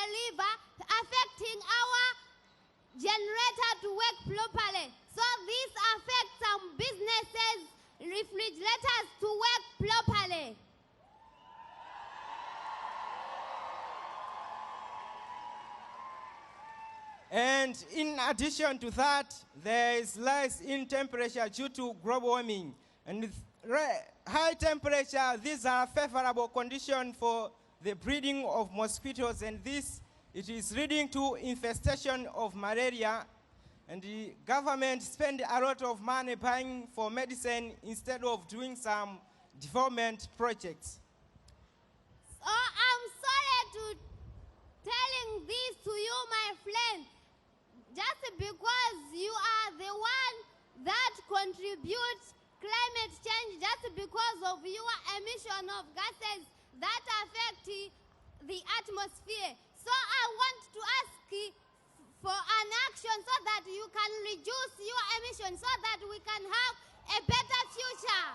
deliver, affecting our generator to work properly. So this affects some businesses, refrigerators to work properly. And in addition to that, there is rise in temperature due to global warming. And with high temperature, these are favorable conditions for the breeding of mosquitoes, and it is leading to infestation of malaria. And the government spend a lot of money buying for medicine instead of doing some development projects. So I'm sorry to telling this to you, my friend, just because you are the one that contributes climate change, just because of your emission of gases that affect the atmosphere. So I want to ask for an action so that you can reduce your emissions so that we can have a better future.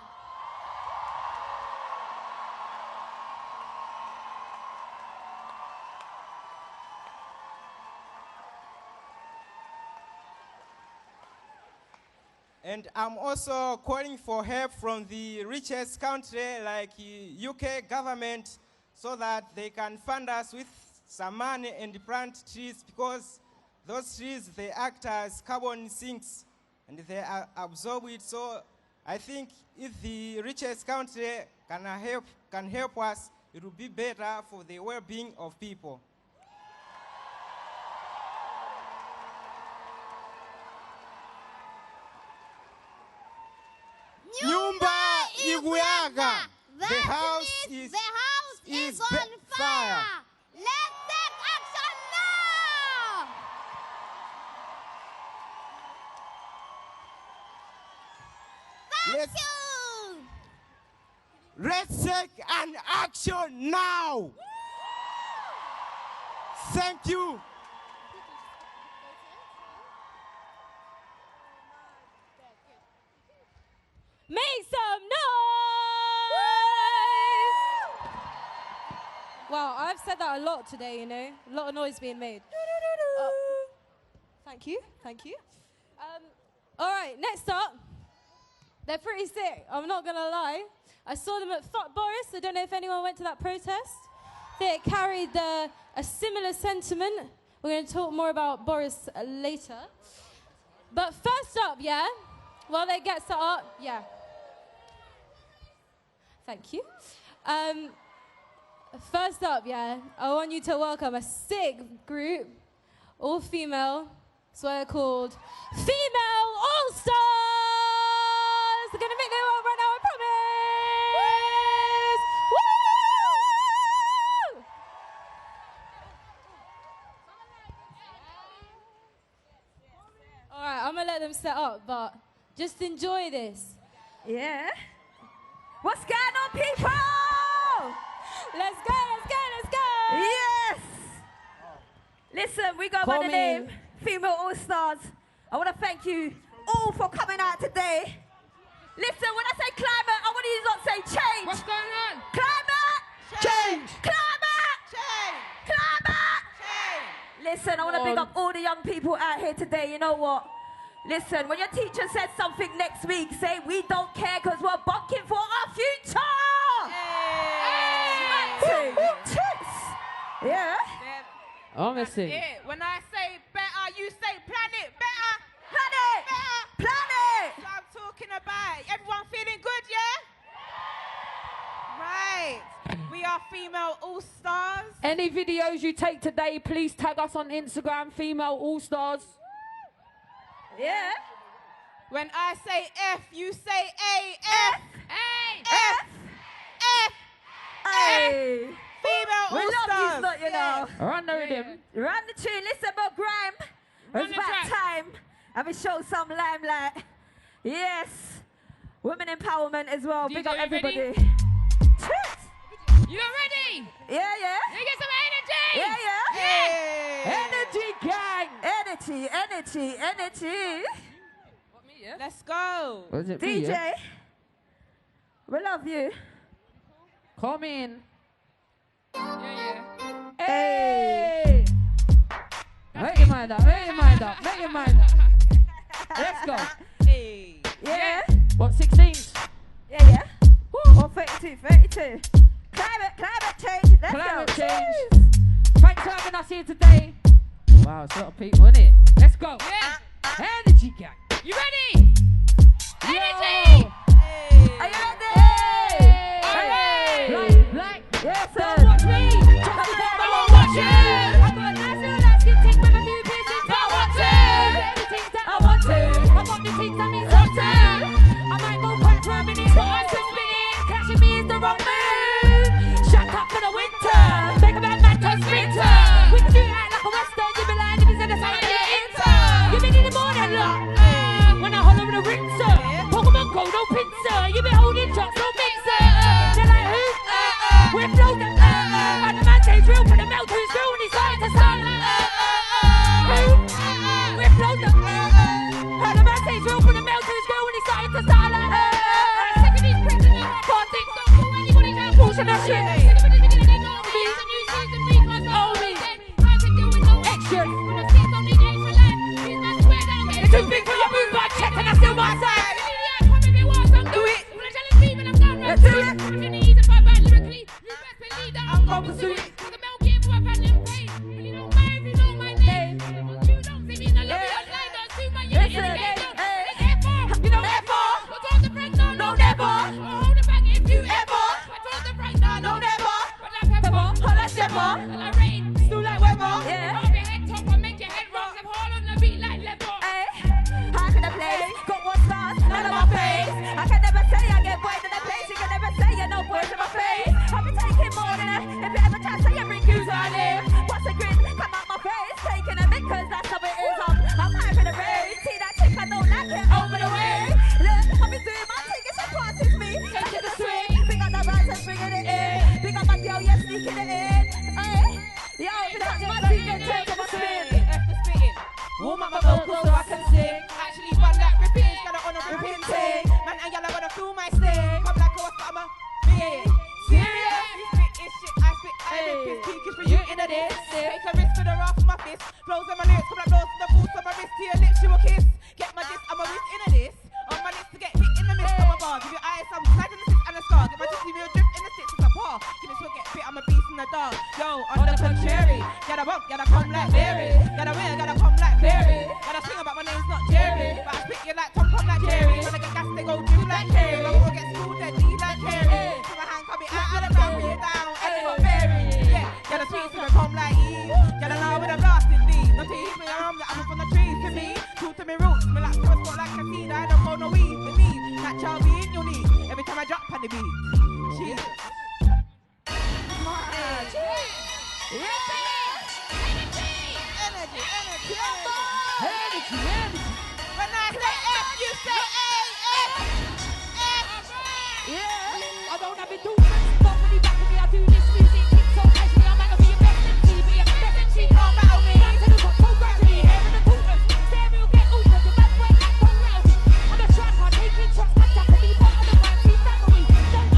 And I'm also calling for help from the richest country like UK government so that they can fund us with some money and plant trees, because those trees, they act as carbon sinks and they absorb it. So I think if the richest country can help us, it will be better for the well-being of people. Nyumba Iguyaga. The house is on fire. Let's take action now. Thank you. Let's take an action now. Thank you. Make some noise! Wow, I've said that a lot today, you know. A lot of noise being made. Thank you, thank you. All right, next up. They're pretty sick, I'm not gonna lie. I saw them at Fuck Boris. I don't know if anyone went to that protest. They carried a similar sentiment. We're gonna talk more about Boris later. But first up, yeah, while they get set up, yeah. Thank you. First up, yeah, I want you to welcome a sick group, all female. So they're called Female All-Stars. They're gonna make their own right now, I promise. Woo! All right, I'm gonna let them set up, but just enjoy this. Yeah. What's going on, people? Let's go, let's go, let's go! Yes! Listen, we go by the name Female All-Stars. I want to thank you all for coming out today. Listen, when I say climate, I want you to not say change. What's going on? Climate! Change! Climate! Change! Climate! Change! Listen, I want to big up all the young people out here today. You know what? Listen, when your teacher says something next week, say we don't care because we're bunking for our future! Hey! Yeah? Honestly. Yeah. When I say better, you say planet better. Planet! Better. Planet! That's what I'm talking about. Everyone feeling good, yeah? Right. We are Female All-Stars. Any videos you take today, please tag us on Instagram, Female All-Stars. Yeah? When I say F, you say A. F. A. F. F. Hey! Female We love All-Stars. you, lot, you know. Run the rhythm. Run the tune. Listen about grime. Run It's the about track. time. And we show some limelight. Yes. Women empowerment as well. DJ, Big up you everybody. ready? Cheers. You ready? Yeah, yeah. Let me get some energy. Yeah, yeah. Yeah. Energy gang. Energy, energy, energy. What, me, yeah? Let's go. Was it me, DJ, yeah? we love you. Come in. Yeah, yeah. Hey. up. Make your mind up. Let's go. Hey. Yeah. What, 16s? Yeah. Or 32. Climate change. Let's Climate go. change. Thanks for having us here today. Wow, it's a lot of people, isn't it? Let's go. Yeah. Energy gang. You ready? Energy! Hey. Are you ready? Hey. Like. Yes, sir. Don't watch me. Just Come because on, I won't watch you. I got a nice little light skin tick with a few pieces. I want to. Everything that I want to. I got the things I need sometimes. I might go back for a minute, but I'm just spinning. Clashing me is the wrong move. Shut up for the winter. Make a bad man turn sprinter. When you act like a western, you be lying if you said the same thing. You been in the more than luck. When I holler with a rinser. Pokemon Go, no pincer. You been holding shots, no mixer. They're like, who? We're flow the and the man says real for the melt who's real when he's starting to sound. Who? We're flow the and the man says real for the melt who's real when he's starting to sound. Sick of these pricks in your heart. Can't think, don't do anybody can't push on that shit. Action. It's too big for your move, but check and I still my side. Do it. Let's do it. I'm going to pursue it. You know ever. No never. No never. Holla stepper. Still like weather. Yeah. How can I play? Got one stars, none of my face. I can never say I get boys in the place. You can never say you no boys in my face. I'll be taking more than that. If you ever try to say you bring views I live. What's a grin? Come out my face. Taking a mic cause that's how it is. I'm high for the race. See that chick, I don't like it. Over the way. Look, I'll be doing my thing. It's a passes me. Take it the swing. Big up the rise and bringing it in. Big up my girl, yeah, sneaking it in. Hey. Yo, if it's my team, then turn to my spin. Warm up my vocals so I can sing. Actually run that ripping, got it on a ripping thing. Man and y'all wanna feel my sting. Come like what's I'm a big serious. You spit is shit, I spit everything. Peakish for you in a this. Take a risk for the wrath of my fist. Blows on my lips, come like blows to the boots on my wrist. To your lips, you a kiss. Get my diss, I'm a whisk in a this. On my lips to get hit in the midst of my bar. Give your eyes some slide in the six and a scar. Get my diss, give you a drip in the six as a bar. Give me sweat, get bit, I'm a beast in the dark. Yo, on the contrary. Gotta walk, gotta come like Mary. Gotta wear, gotta come like Mary. Gotta swing about my name's not Jeremy. But I spit you like Tom, come like Jerry. When I get gas, they go do like Carey. When I go get schooled, they do like Carey. So my hand come out of the ground, me down, and they got Mary. Yeah, gotta sweet so they come like Eve. Gotta know with a blasted lead. Not to eat me arms, like I'm up on the trees to me. Talk to me roots, me like to a spot like a seed. I don't go no weed, believe. That child be in your knee. Every time I drop on the beat. Cheers. Energy. When I say F, you say A, F. Yeah. I don't have it too much. Don't really back with me. I do this music. So casually, I'm gonna be your best MC. Be your best MC. Can't battle me. Back to the top, so gradually. Hair in the tutors. Stereo get over. Your bad boy act so rowdy. I'm a shark, I'm taking shots. I'm tapping me. Part of the fancy family. Don't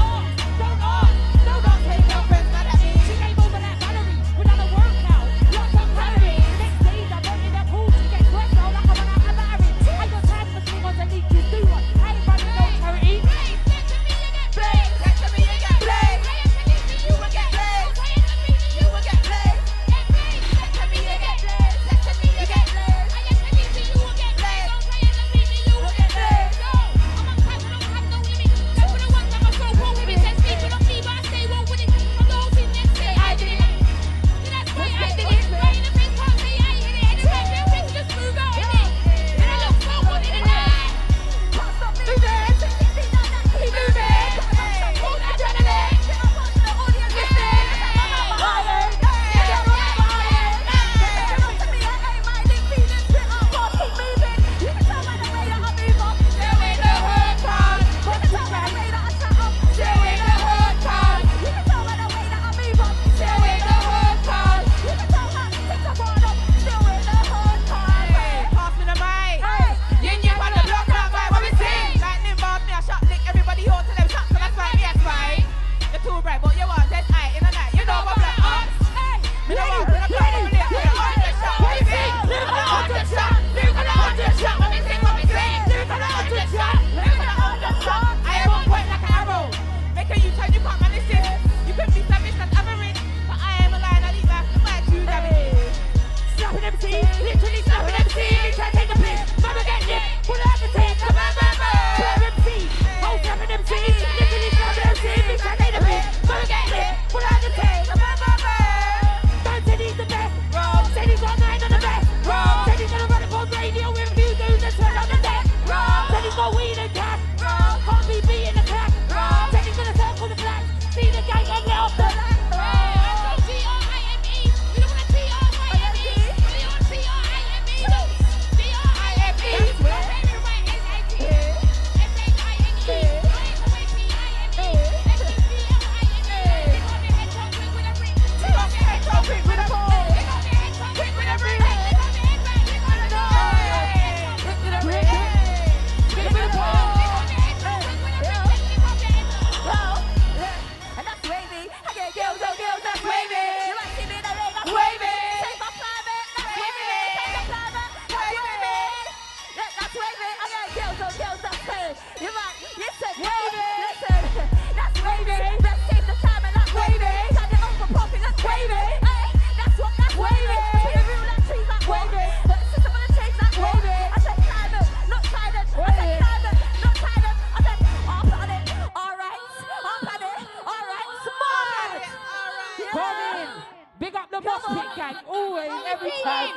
Big up the boss pit gang, always, every time.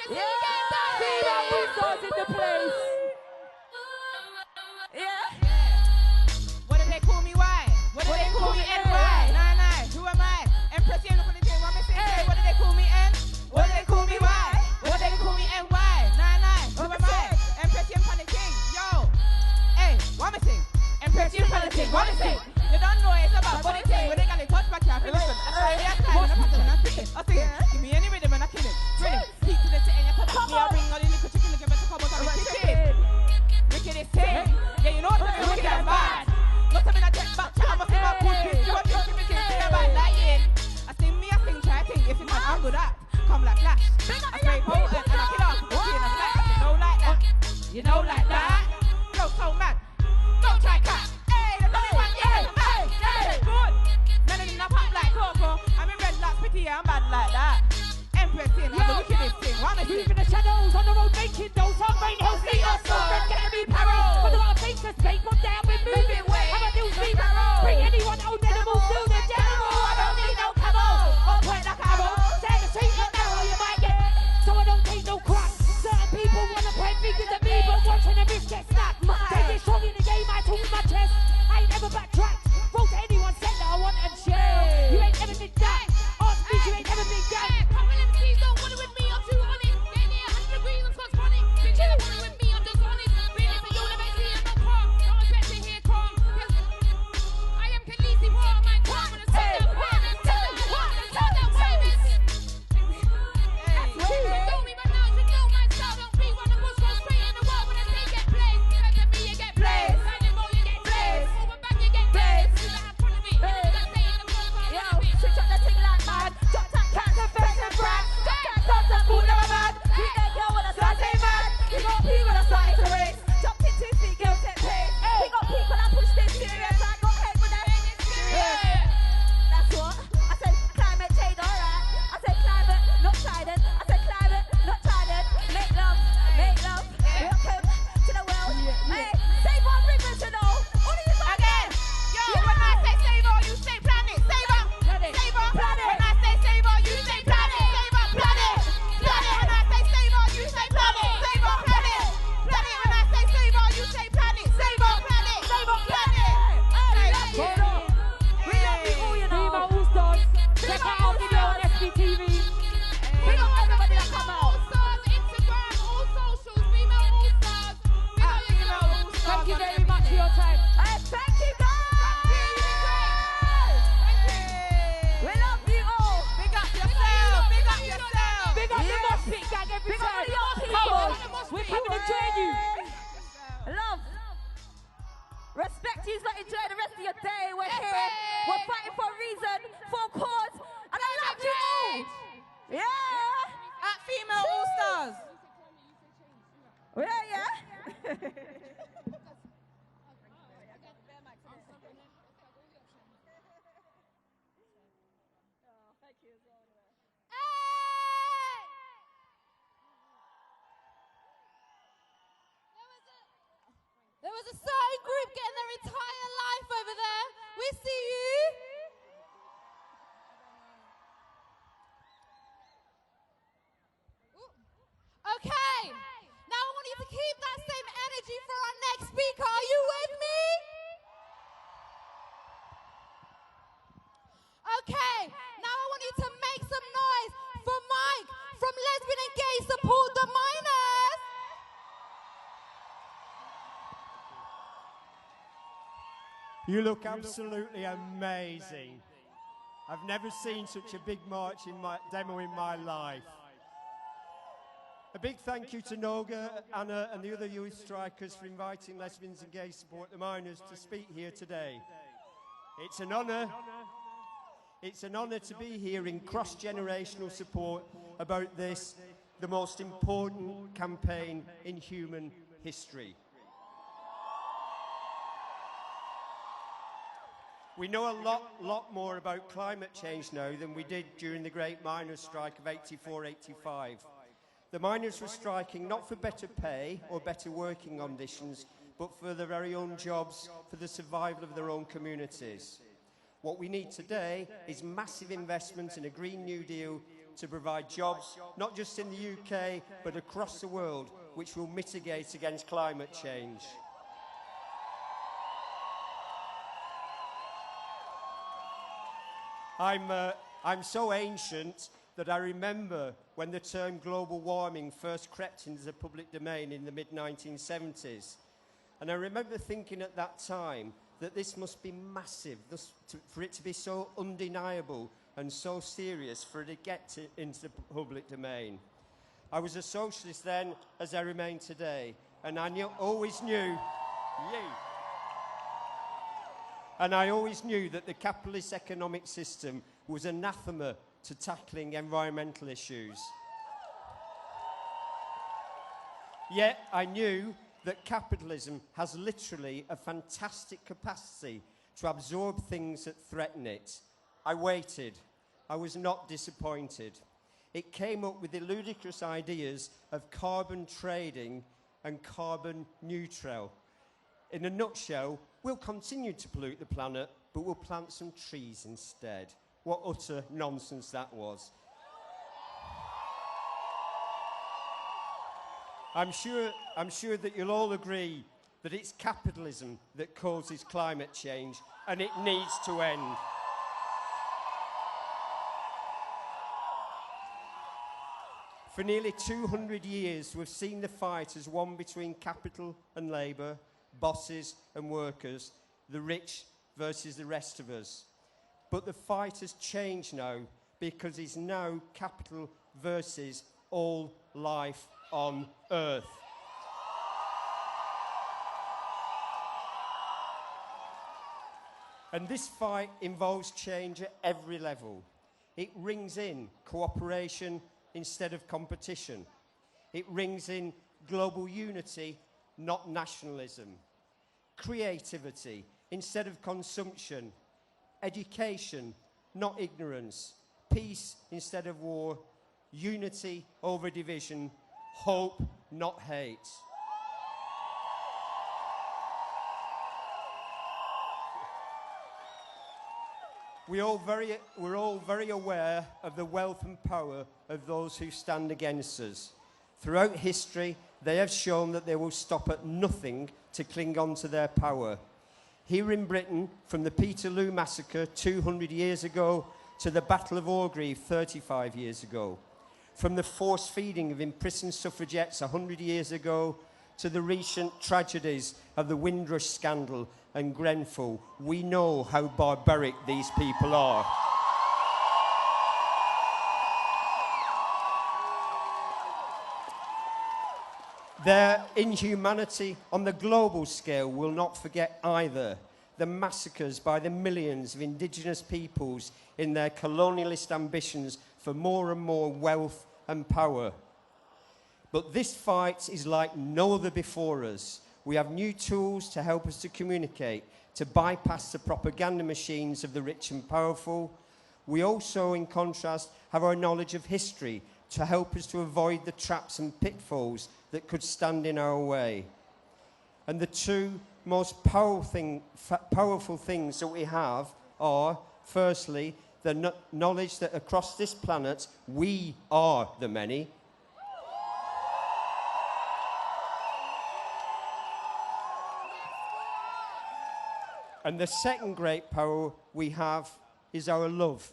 Female all-stars in the place. What do they call me? Why? What do they call me and why? Nah, who am I? Empress, you look at the thing. What am I saying? What do they call me and? What do they call me? Why? What do they call me and why? Nah, who am I? Empress, you the king. Yo, hey, what am I saying? Empress, you the king. What am I saying? You don't know it's about what they say. When they got it touch back here, listen. I say, give me any rhythm and I kill it. Rhythm, speak to the thing and you touch me. I bring all the little chicken and give it to come out of the kitchen. Wicked is thing. Yeah, you know what's wicked and bad. Not something I take back, I must have my pussy. You want me to make it say about lying. I sing me, I sing, try to think. If you can't handle that, come like flash. I spray potent and I kill off the pussy and I'm like, you know like that. You know like that. Go so mad. Don't try cat. Hey, there's only one, yeah. Hey, good. None of them not pop like Coco. I'm in red like pretty, I'm bad like that. Empress in, I'm the wickedest thing. What am I saying? Moving the shadows on the road, making those on rain, he'll see us. Friend, get me parrow. But a lot of face to speak, come down with moving way. How about news beat? Bring anyone old animals to the general. I don't need no camo. On point like arrow. Say the street look narrow, you might get. So I don't take no crap. Certain people wanna point fingers at me, but watching the wrist get snapped. They get strong in the game, I talk with my chest. I ain't never backtracked. Roll to anyone, said that I want and share. You ain't never been that. Ask me, you ain't never been that. Couple MCs don't want it with me, I'm too honest. They're near 100 degrees, I'm Scots funny. Bitch, you don't want it with me, I'm just honest. Really, but you'll never see I'm not calm. Don't expect to hear calm. I am Khaleesi, war on my calm. When I say that word, and tell that word, and tell that word. Don't me, but now you know my style. Don't be one of us, go straight in the wall. When I say get played, step to me, you get played. Sign and roll, you get played. Over back, you get played. You don't have fun of it. You don't stay in the wall. Yo, switch up the thing like mad. Drop that cat, the face and brand. Drop that dance and fool, never mad. Beat that girl when I start say mad. You got people when I started to race. Jump in 2 feet, girl, take pace. We got people when I push this serious. I got head when I ain't serious. That's what I said. Climate change, alright. I said climate, not trident. I said climate, not trident. Make love, make love. Welcome to the world. Hey, save our rivers, you know. All of you got Again, yo, when I say save you say planet. Save up, planet. When I say save you say planet. Save up, planet. Planet. When I say save you say planet. Save up, planet. Planet. When I say save you say planet. Save up, planet. Save up, planet. We love you all, you know. Female all-stars. Check out our video on SBTV. We got everybody that come out. All-stars, Instagram, all socials, female all-stars. Thank you very much for your time. Hey, thank you, guys. We love you all. Big up yourself. Big up yourself. Big up the Mosh Pit gang every Big up time. the young Come people. on, we're coming to join you. Love. Respect you, lot. Enjoy the rest of your day. We're here. We're fighting for a reason, for a cause. And I love you all. Yeah. At female all-stars. Yeah. There was a certain group getting their entire life over there. We see you. Okay. Now I want you to keep that same energy for our next speaker. Are you with me? Okay. Now I want you to make some noise for Mike from Lesbian and Gay Support the Minors. You look absolutely amazing. I've never seen such a big march in my demo in my life. A big thank you to Noga, Anna and the other youth strikers for inviting Lesbians and Gay Support the Minors to speak here today. It's an honour. It's an honour to be here in cross-generational support about this, the most important campaign in human history. We know a lot more about climate change now than we did during the Great Miners' Strike of 84-85. The miners were striking not for better pay or better working conditions, but for their very own jobs, for the survival of their own communities. What we need today is massive investment in a Green New Deal to provide jobs, not just in the UK, but across the world, which will mitigate against climate change. I'm so ancient that I remember when the term global warming first crept into the public domain in the mid-1970s. And I remember thinking at that time that this must be massive, for it to be so undeniable and so serious for it to get into the public domain. I was a socialist then, as I remain today, and I always knew that the capitalist economic system was anathema to tackling environmental issues. Yet I knew that capitalism has literally a fantastic capacity to absorb things that threaten it. I waited. I was not disappointed. It came up with the ludicrous ideas of carbon trading and carbon neutral. In a nutshell, we'll continue to pollute the planet, but we'll plant some trees instead. What utter nonsense that was. I'm sure that you'll all agree that it's capitalism that causes climate change, and it needs to end. For nearly 200 years, we've seen the fight as one between capital and labour, bosses and workers, the rich versus the rest of us. But the fight has changed now, because it's now capital versus all life on Earth. And this fight involves change at every level. It rings in cooperation instead of competition. It rings in global unity, not nationalism. Creativity instead of consumption. Education, not ignorance. Peace instead of war. Unity over division. Hope, not hate. We're all very aware of the wealth and power of those who stand against us. Throughout history, they have shown that they will stop at nothing to cling on to their power. Here in Britain, from the Peterloo massacre 200 years ago to the Battle of Orgreave 35 years ago, from the force feeding of imprisoned suffragettes 100 years ago to the recent tragedies of the Windrush scandal and Grenfell, we know how barbaric these people are. Their inhumanity on the global scale will not forget either. The massacres by the millions of indigenous peoples in their colonialist ambitions for more and more wealth and power. But this fight is like no other before us. We have new tools to help us to communicate, to bypass the propaganda machines of the rich and powerful. We also, in contrast, have our knowledge of history to help us to avoid the traps and pitfalls that could stand in our way. And the two most powerful things that we have are, firstly, the knowledge that across this planet, we are the many. And the second great power we have is our love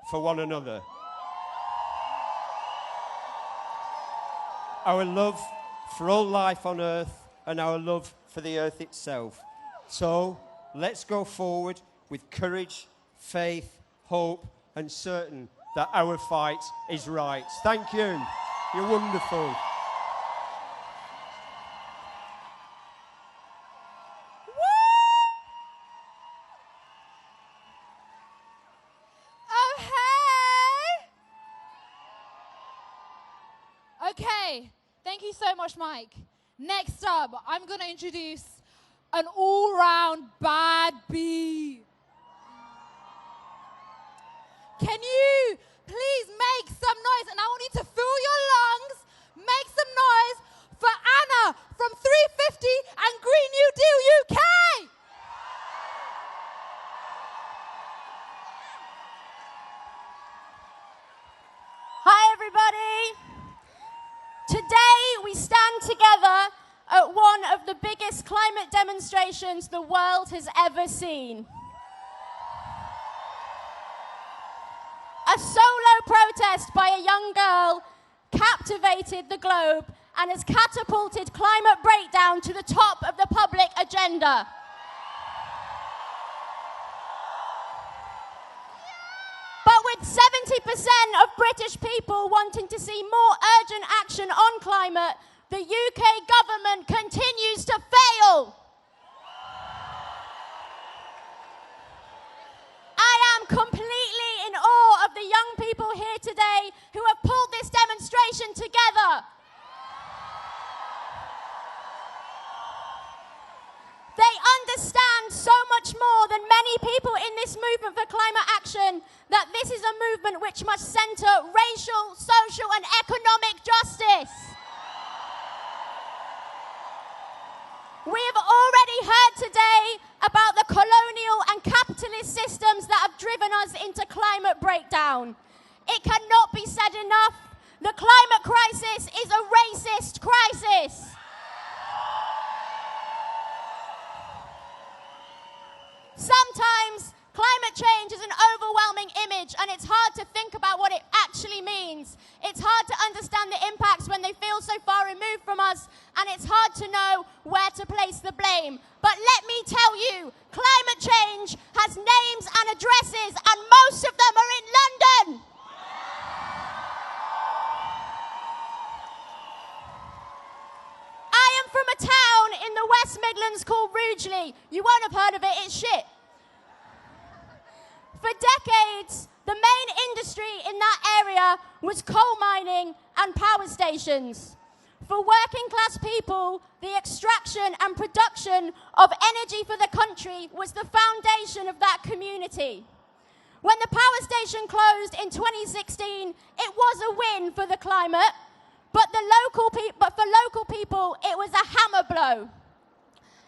for one another. Our love for all life on Earth and our love for the Earth itself. So let's go forward with courage, faith, hope, and certain that our fight is right. Thank you. You're wonderful. Okay, thank you so much, Mike. Next up, I'm going to introduce an all-round bad bee. Can you please make some noise? And I want you to fill your lungs, make some noise for Anna from 350 and Green New Deal UK. together at one of the biggest climate demonstrations the world has ever seen. A solo protest by a young girl captivated the globe and has catapulted climate breakdown to the top of the public agenda. But with 70% of British people wanting to see more urgent action on climate, the UK government continues to fail. I am completely in awe of the young people here today who have pulled this demonstration together. They understand so much more than many people in this movement for climate action that this is a movement which must centre racial, social and economic justice. We have already heard today about the colonial and capitalist systems that have driven us into climate breakdown. It cannot be said enough, the climate crisis is a racist crisis. Sometimes climate change is an overwhelming image and it's hard to think about what it actually means. It's hard to understand the impacts when they feel so far removed from us, and it's hard to know where to place the blame. But let me tell you, climate change has names and addresses, and most of them are in London. I am from a town in the West Midlands called Rugeley. You won't have heard of it, it's shit. For decades, the main industry in that area was coal mining and power stations. For working class people, the extraction and production of energy for the country was the foundation of that community. When the power station closed in 2016, it was a win for the climate, but for local people, it was a hammer blow.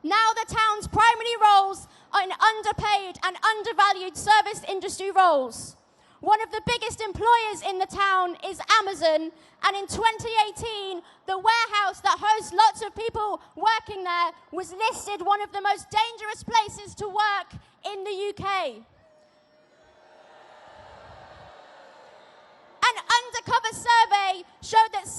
Now the town's primary roles are in underpaid and undervalued service industry roles. One of the biggest employers in the town is Amazon, and in 2018, the warehouse that hosts lots of people working there was listed one of the most dangerous places to work in the UK. An undercover survey showed that 74%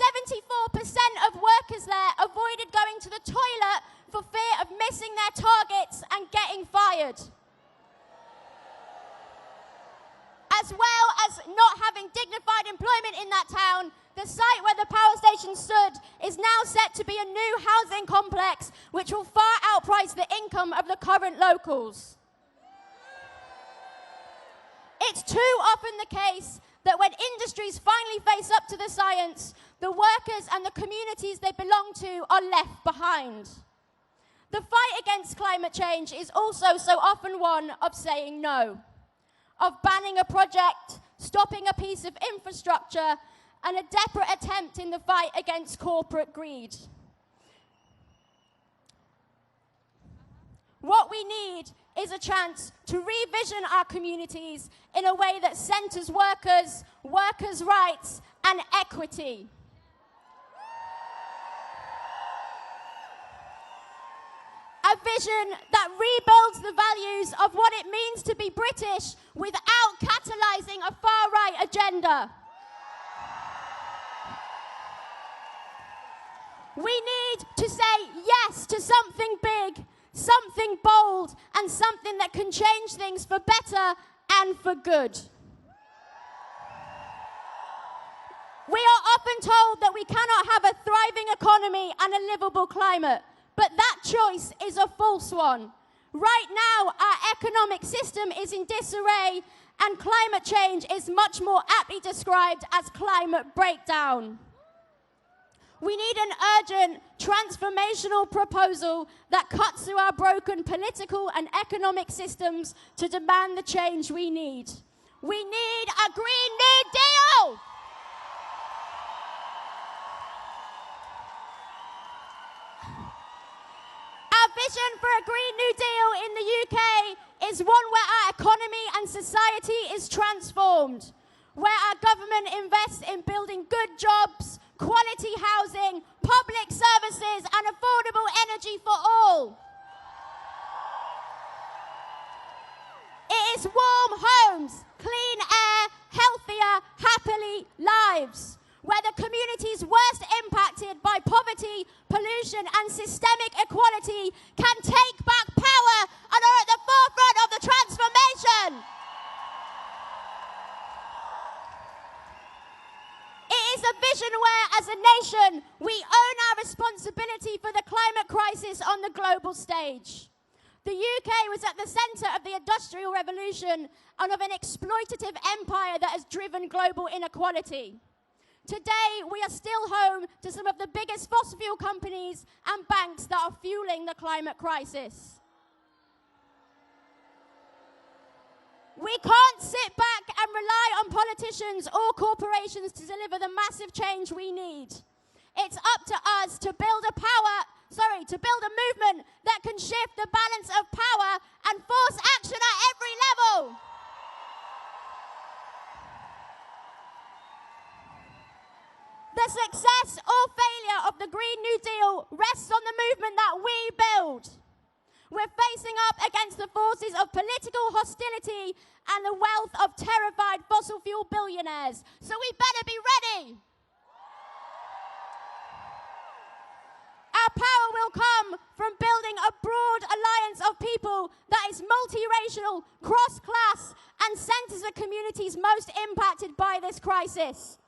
of workers there avoided going to the toilet for fear of missing their targets and getting fired. As well as not having dignified employment in that town, the site where the power station stood is now set to be a new housing complex which will far outprice the income of the current locals. It's too often the case that when industries finally face up to the science, the workers and the communities they belong to are left behind. The fight against climate change is also so often one of saying no, of banning a project, stopping a piece of infrastructure, and a desperate attempt in the fight against corporate greed. What we need is a chance to revision our communities in a way that centres workers, workers' rights, and equity. A vision that rebuilds the values of what it means to be British without catalysing a far-right agenda. We need to say yes to something big, something bold, and something that can change things for better and for good. We are often told that we cannot have a thriving economy and a livable climate, but that choice is a false one. Right now, our economic system is in disarray, and climate change is much more aptly described as climate breakdown. We need an urgent, transformational proposal that cuts through our broken political and economic systems to demand the change we need. We need a Green New Deal! Our vision for a Green New Deal in the UK is one where our economy and society is transformed, where our government invests in building good jobs, quality housing, public services, and affordable energy for all. It is warm homes, clean air, healthier, happily lives, where the communities worst impacted by poverty, pollution, and systemic inequality can take back power and are at the forefront of the transformation. It is a vision where, as a nation, we own our responsibility for the climate crisis on the global stage. The UK was at the centre of the Industrial Revolution and of an exploitative empire that has driven global inequality. Today, we are still home to some of the biggest fossil fuel companies and banks that are fueling the climate crisis. We can't sit back and rely on politicians or corporations to deliver the massive change we need. It's up to us to build a movement that can shift the balance of power and force action at every level. The success or failure of the Green New Deal rests on the movement that we build. We're facing up against the forces of political hostility and the wealth of terrified fossil fuel billionaires. So we better be ready. Our power will come from building a broad alliance of people that is multiracial, cross-class, and centres the communities most impacted by this crisis.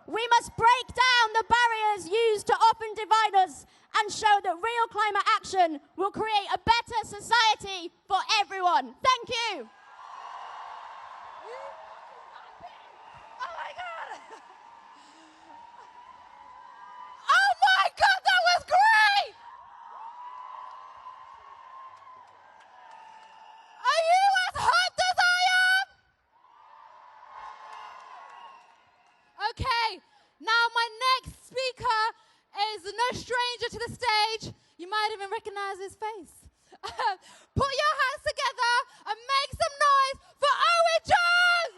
We must break down the barriers used to often divide us and show that real climate action will create a better society for everyone. Thank you. Oh my God! Oh my God, that was great! Are you as hot as I am? Okay, now my next speaker is no stranger to the stage. You might even recognize his face. Put your hands together and make some noise for Owen Jones!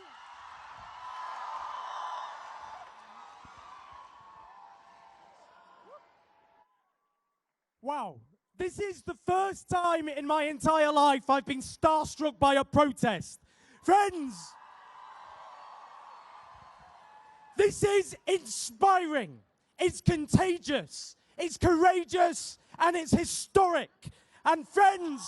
Wow, this is the first time in my entire life I've been starstruck by a protest. Friends, this is inspiring, it's contagious, it's courageous, and it's historic. And friends,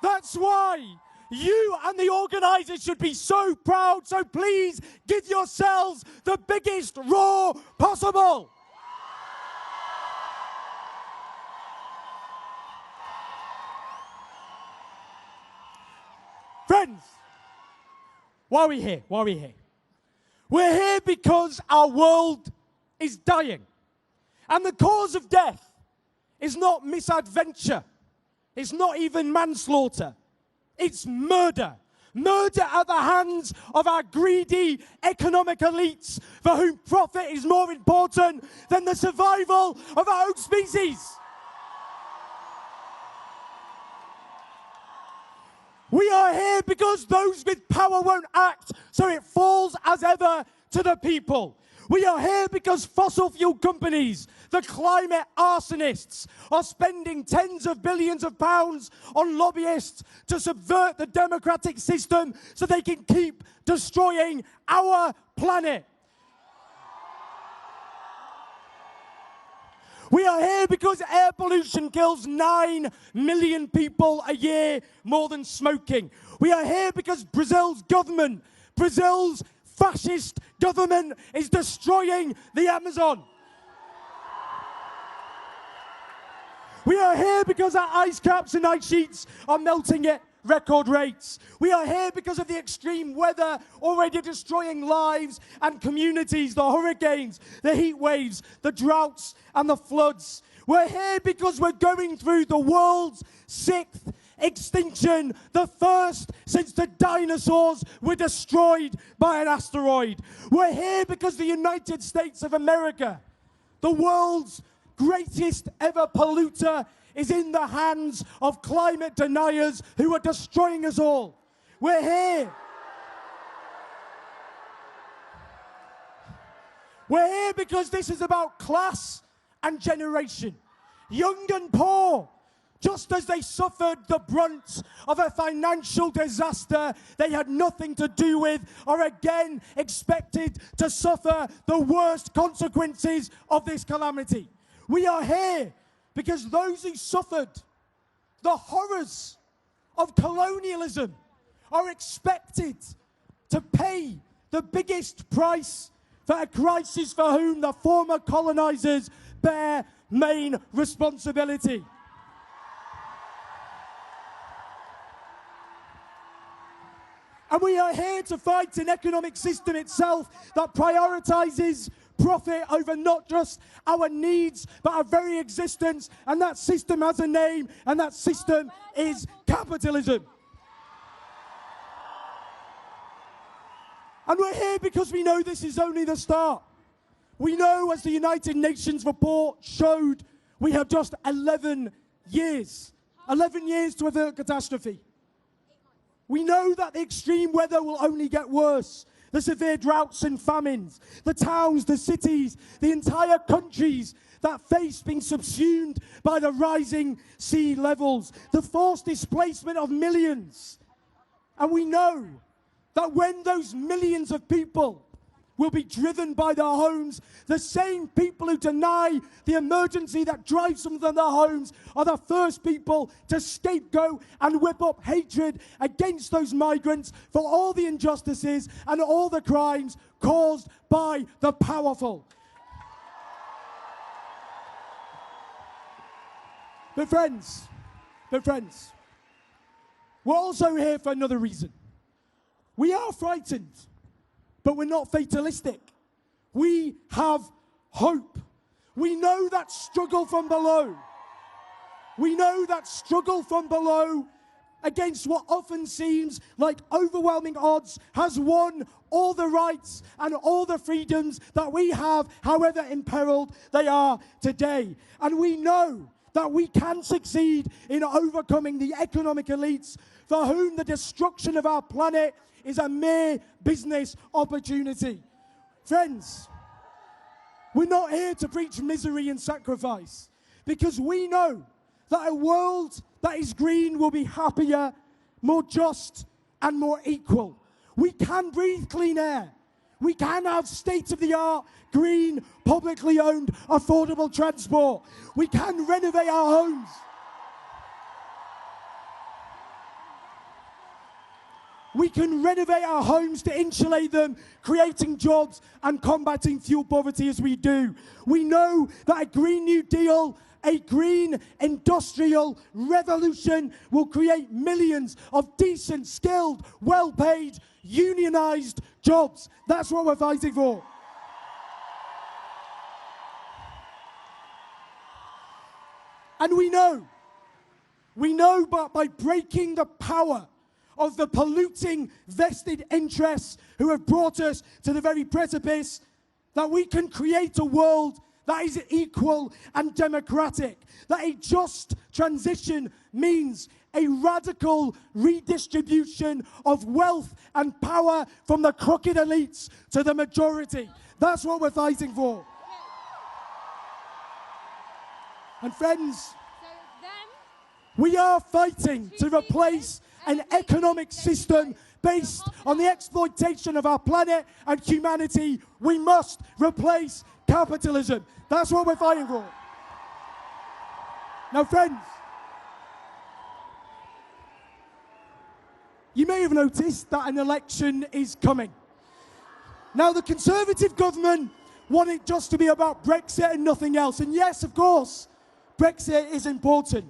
that's why you and the organisers should be so proud, so please give yourselves the biggest roar possible. Friends, why are we here? Why are we here? We're here because our world is dying. And the cause of death is not misadventure. It's not even manslaughter. It's murder. Murder at the hands of our greedy economic elites for whom profit is more important than the survival of our own species. We are here because those with power won't act, so it falls as ever to the people. We are here because fossil fuel companies, the climate arsonists, are spending tens of billions of pounds on lobbyists to subvert the democratic system so they can keep destroying our planet. We are here because air pollution kills 9 million people a year more than smoking. We are here because Brazil's government, Brazil's fascist government, is destroying the Amazon. We are here because our ice caps and ice sheets are melting at record rates. We are here because of the extreme weather already destroying lives and communities, the hurricanes, the heat waves, the droughts and the floods. We're here because we're going through the world's 6th extinction, the first since the dinosaurs were destroyed by an asteroid. We're here because the United States of America, the world's greatest ever polluter, is in the hands of climate deniers who are destroying us all. We're here. We're here because this is about class and generation. Young and poor, just as they suffered the brunt of a financial disaster they had nothing to do with, are again expected to suffer the worst consequences of this calamity. We are here because those who suffered the horrors of colonialism are expected to pay the biggest price for a crisis for whom the former colonizers bear main responsibility. And we are here to fight an economic system itself that prioritizes profit over not just our needs, but our very existence. And that system has a name, and that system is capitalism. And we're here because we know this is only the start. We know, as the United Nations report showed, we have just 11 years. 11 years to avert catastrophe. We know that the extreme weather will only get worse. The severe droughts and famines, the towns, the cities, the entire countries that face being subsumed by the rising sea levels, the forced displacement of millions. And we know that when those millions of people will be driven by their homes, the same people who deny the emergency that drives them from their homes are the first people to scapegoat and whip up hatred against those migrants for all the injustices and all the crimes caused by the powerful. But friends, we're also here for another reason. We are frightened, but we're not fatalistic. We have hope. We know that struggle from below. We know that struggle from below against what often seems like overwhelming odds has won all the rights and all the freedoms that we have, however imperiled they are today. And we know that we can succeed in overcoming the economic elites for whom the destruction of our planet is a mere business opportunity. Friends, we're not here to preach misery and sacrifice, because we know that a world that is green will be happier, more just, and more equal. We can breathe clean air. We can have state-of-the-art, green, publicly owned, affordable transport. We can renovate our homes. We can renovate our homes to insulate them, creating jobs and combating fuel poverty as we do. We know that a Green New Deal, a green industrial revolution will create millions of decent, skilled, well-paid, unionized jobs. That's what we're fighting for. And we know but by breaking the power of the polluting vested interests who have brought us to the very precipice, that we can create a world that is equal and democratic, that a just transition means a radical redistribution of wealth and power from the crooked elites to the majority. That's what we're fighting for. And friends, we are fighting to replace an economic system based on the exploitation of our planet and humanity. We must replace capitalism. That's what we're fighting for. Now, friends, you may have noticed that an election is coming. Now, the Conservative government want it just to be about Brexit and nothing else. And yes, of course, Brexit is important.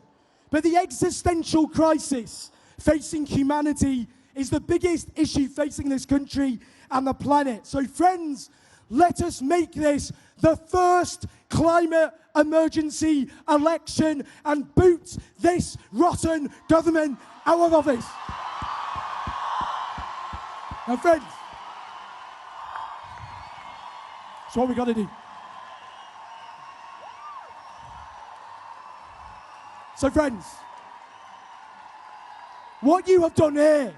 But the existential crisis facing humanity is the biggest issue facing this country and the planet. So friends, let us make this the first climate emergency election and boot this rotten government out of office. Now friends, that's what we got to do. So friends, what you have done here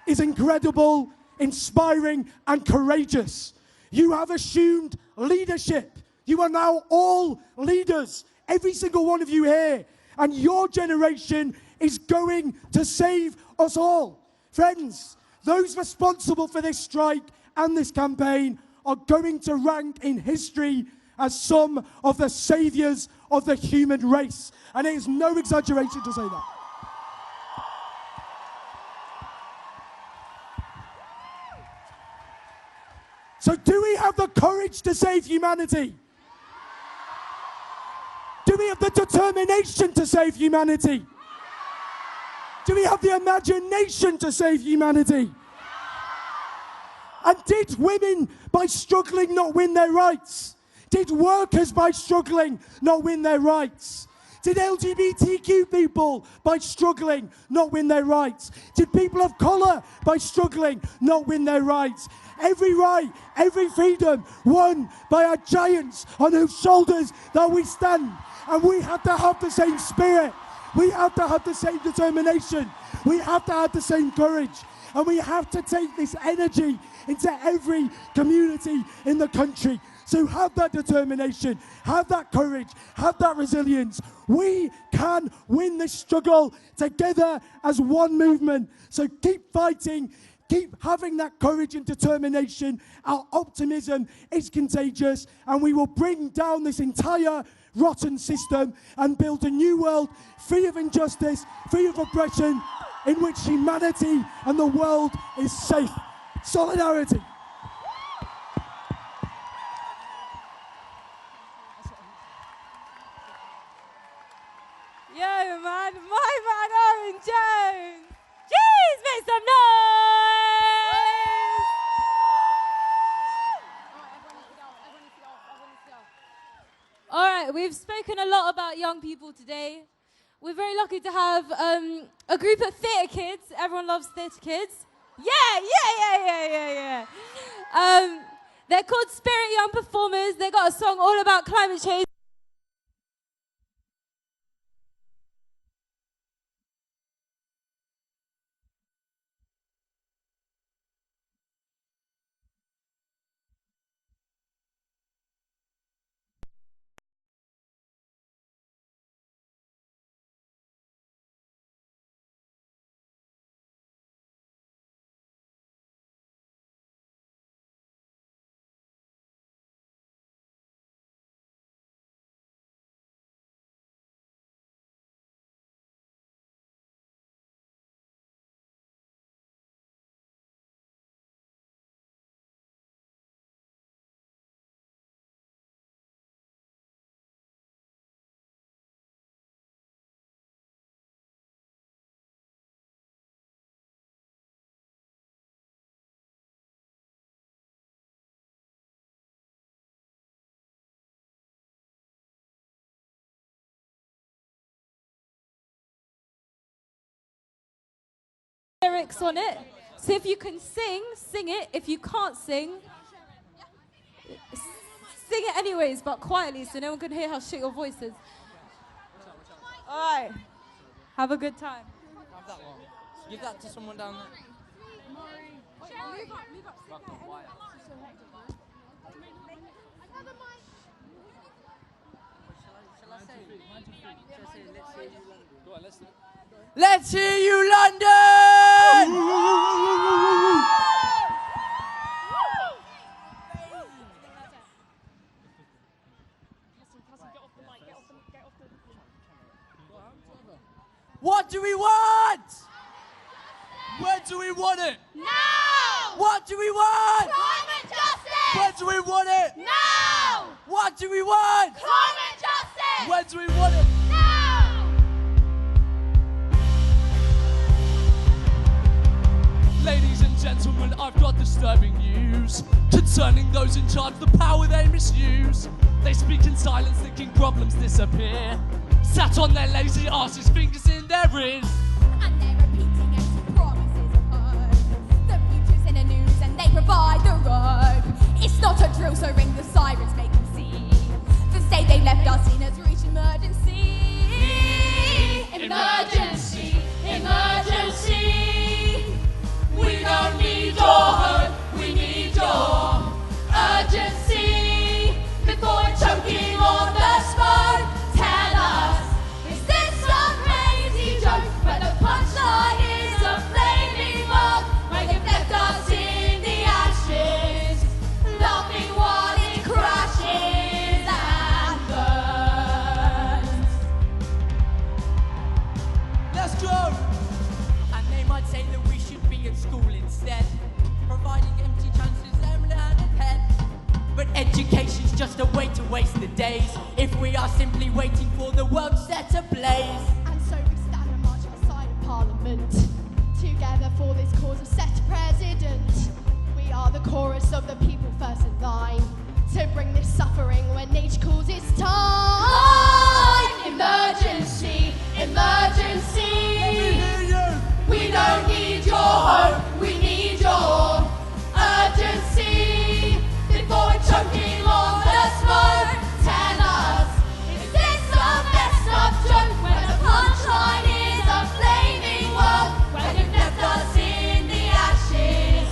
is incredible, inspiring, and courageous. You have assumed leadership. You are now all leaders, every single one of you here. And your generation is going to save us all. Friends, those responsible for this strike and this campaign are going to rank in history as some of the saviors of the human race. And it is no exaggeration to say that. So do we have the courage to save humanity? Do we have the determination to save humanity? Do we have the imagination to save humanity? And did women, by struggling, not win their rights? Did workers, by struggling, not win their rights? Did LGBTQ people, by struggling, not win their rights? Did people of colour, by struggling, not win their rights? Every right, every freedom won by our giants on whose shoulders that we stand. And we have to have the same spirit. We have to have the same determination. We have to have the same courage. And we have to take this energy into every community in the country. So have that determination, have that courage, have that resilience. We can win this struggle together as one movement. So keep fighting, keep having that courage and determination. Our optimism is contagious, and we will bring down this entire rotten system and build a new world free of injustice, free of oppression, in which humanity and the world is safe. Solidarity. Yo, man, my man, Owen Jones. Jeez, make some noise! All right, we've spoken a lot about young people today. We're very lucky to have a group of theatre kids. Everyone loves theatre kids. Yeah. They're called Spirit Young Performers. They got a song all about climate change. Lyrics on it. So if you can sing, sing it. If you can't sing, sing it anyways, but quietly so no one can hear how shit your voice is. All right. Have a good time. Have that one. Give that to someone down there. Let's hear you, London! What do we want? When do we want it? Now! What do we want? Climate justice! When do we want it? Now! What do we want? Climate justice! When do we want it? Now! Ladies and gentlemen, I've got disturbing news concerning those in charge, the power they misuse. They speak in silence, thinking problems disappear. Sat on their lazy asses, fingers in their ears. And they're repeating empty promises of hope. The future's in the news and they provide the rope. It's not a drill, so ring the sirens, make them see. The state they left us in has reached emergency. Emergency! Emergency! We don't need your hope, we need your urgency. Education's just a way to waste the days if we are simply waiting for the world set ablaze. And so we stand and march outside of Parliament, together for this cause of set president. We are the chorus of the people first in line, to bring this suffering when nature calls it's time. Emergency, emergency. We don't need your hope, we need your urgency. Before we're choking on the smoke, tell us, is this our best of joke? When the punchline is a flaming world, when you've left us in the ashes,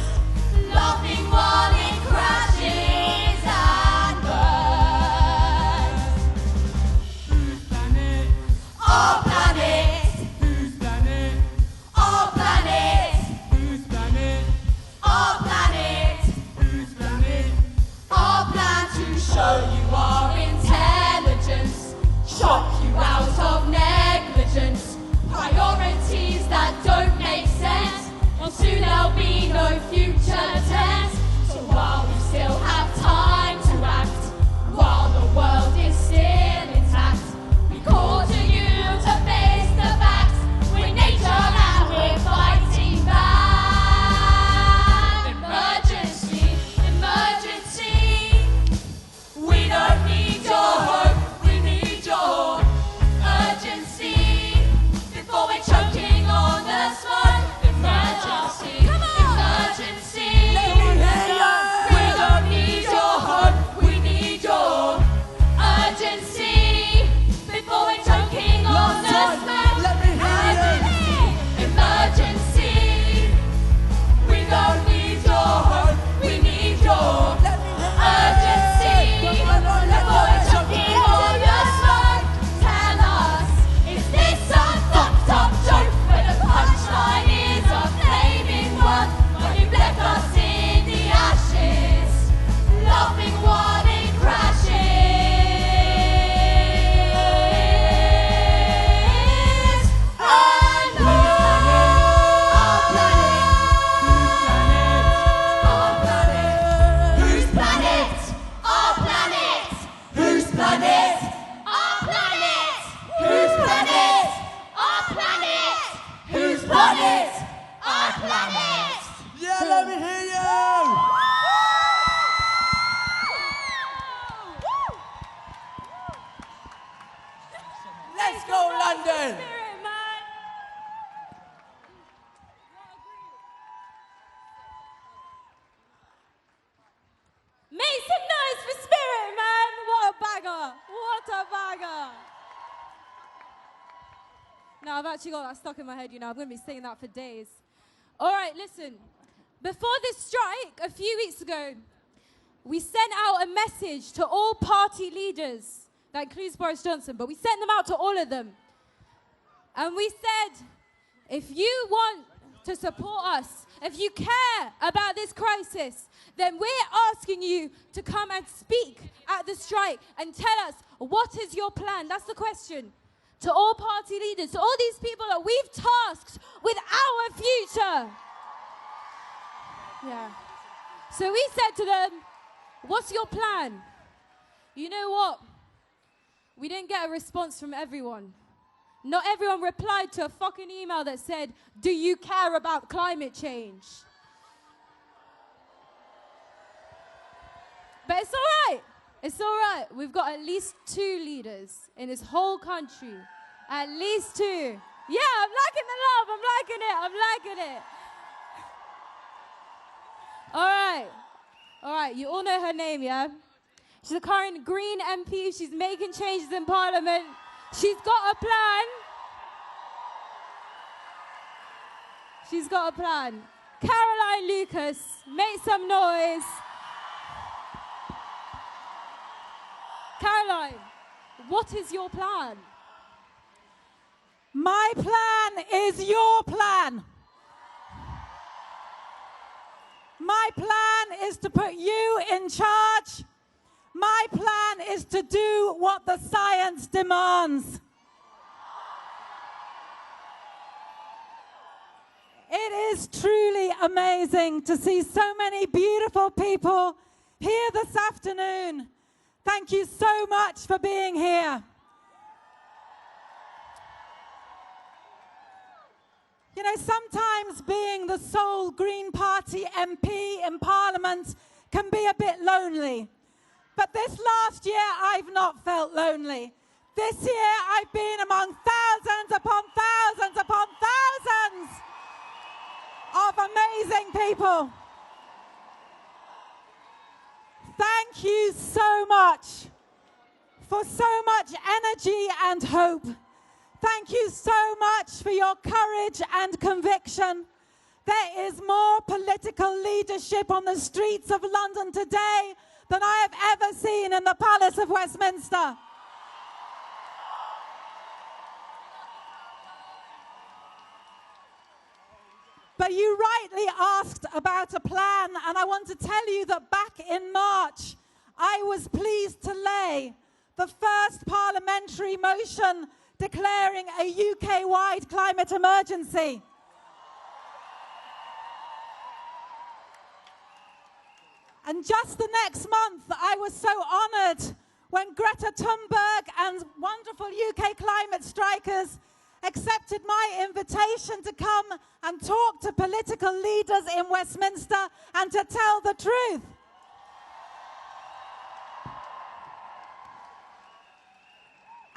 laughing while it crashes and burns. Whose planet? Our planet. Whose planet? Our planet. Whose planet? Our planet. Whose planet? Our plan to show you our intelligence, shock you out of negligence, priorities that don't make sense, and soon there'll be no future tense. So while we still have time to act, while the world is still intact, we call to you to face the facts. We're nature and we're fighting back. Emergency, emergency. We don't need your hope, we need your urgency. Before we're choking on the smoke, emergency, emergency. We don't need your hope, we need your urgency. Before we're choking on the smoke, emergency. We don't need your hope, we need your urgency. Before we're choking on the smoke, tell us, is this a fucked up joke? When the punchline is a flaming one, when you've left us in the ashes, laughing while it crashes and Whose planet? Our planet. Whose planet? Our planet. Whose planet? Our planet. Whose planet? Our planet. Yeah, let me hear you! Let's go, London! Make some noise for Spirit, man! What a banger! What a banger! No, I've actually got that stuck in my head, you know. I'm going to be singing that for days. All right, listen. Before this strike, a few weeks ago, we sent out a message to all party leaders. That includes Boris Johnson, but we sent them out to all of them. And we said, if you want to support us, if you care about this crisis, then we're asking you to come and speak at the strike and tell us, what is your plan? That's the question. To all party leaders, to all these people that we've tasked with our future. Yeah. So we said to them, what's your plan? You know what? We didn't get a response from everyone. Not everyone replied to a fucking email that said, do you care about climate change? But it's all right. It's all right. We've got at least 2 leaders in this whole country. At least 2. Yeah, I'm liking the love. I'm liking it. I'm liking it. All right. All right. You all know her name, yeah? She's a current Green MP. She's making changes in Parliament. She's got a plan. She's got a plan. Caroline Lucas, make some noise. Caroline, what is your plan? My plan is your plan. My plan is to put you in charge. My plan is to do what the science demands. It is truly amazing to see so many beautiful people here this afternoon. Thank you so much for being here. You know, sometimes being the sole Green Party MP in Parliament can be a bit lonely. But this last year, I've not felt lonely. This year, I've been among thousands upon thousands upon thousands of amazing people. Thank you so much for so much energy and hope. Thank you so much for your courage and conviction. There is more political leadership on the streets of London today than I have ever seen in the Palace of Westminster. But you rightly asked about a plan, and I want to tell you that back in March, I was pleased to lay the first parliamentary motion declaring a UK-wide climate emergency. And just the next month, I was so honoured when Greta Thunberg and wonderful UK climate strikers accepted my invitation to come and talk to political leaders in Westminster and to tell the truth.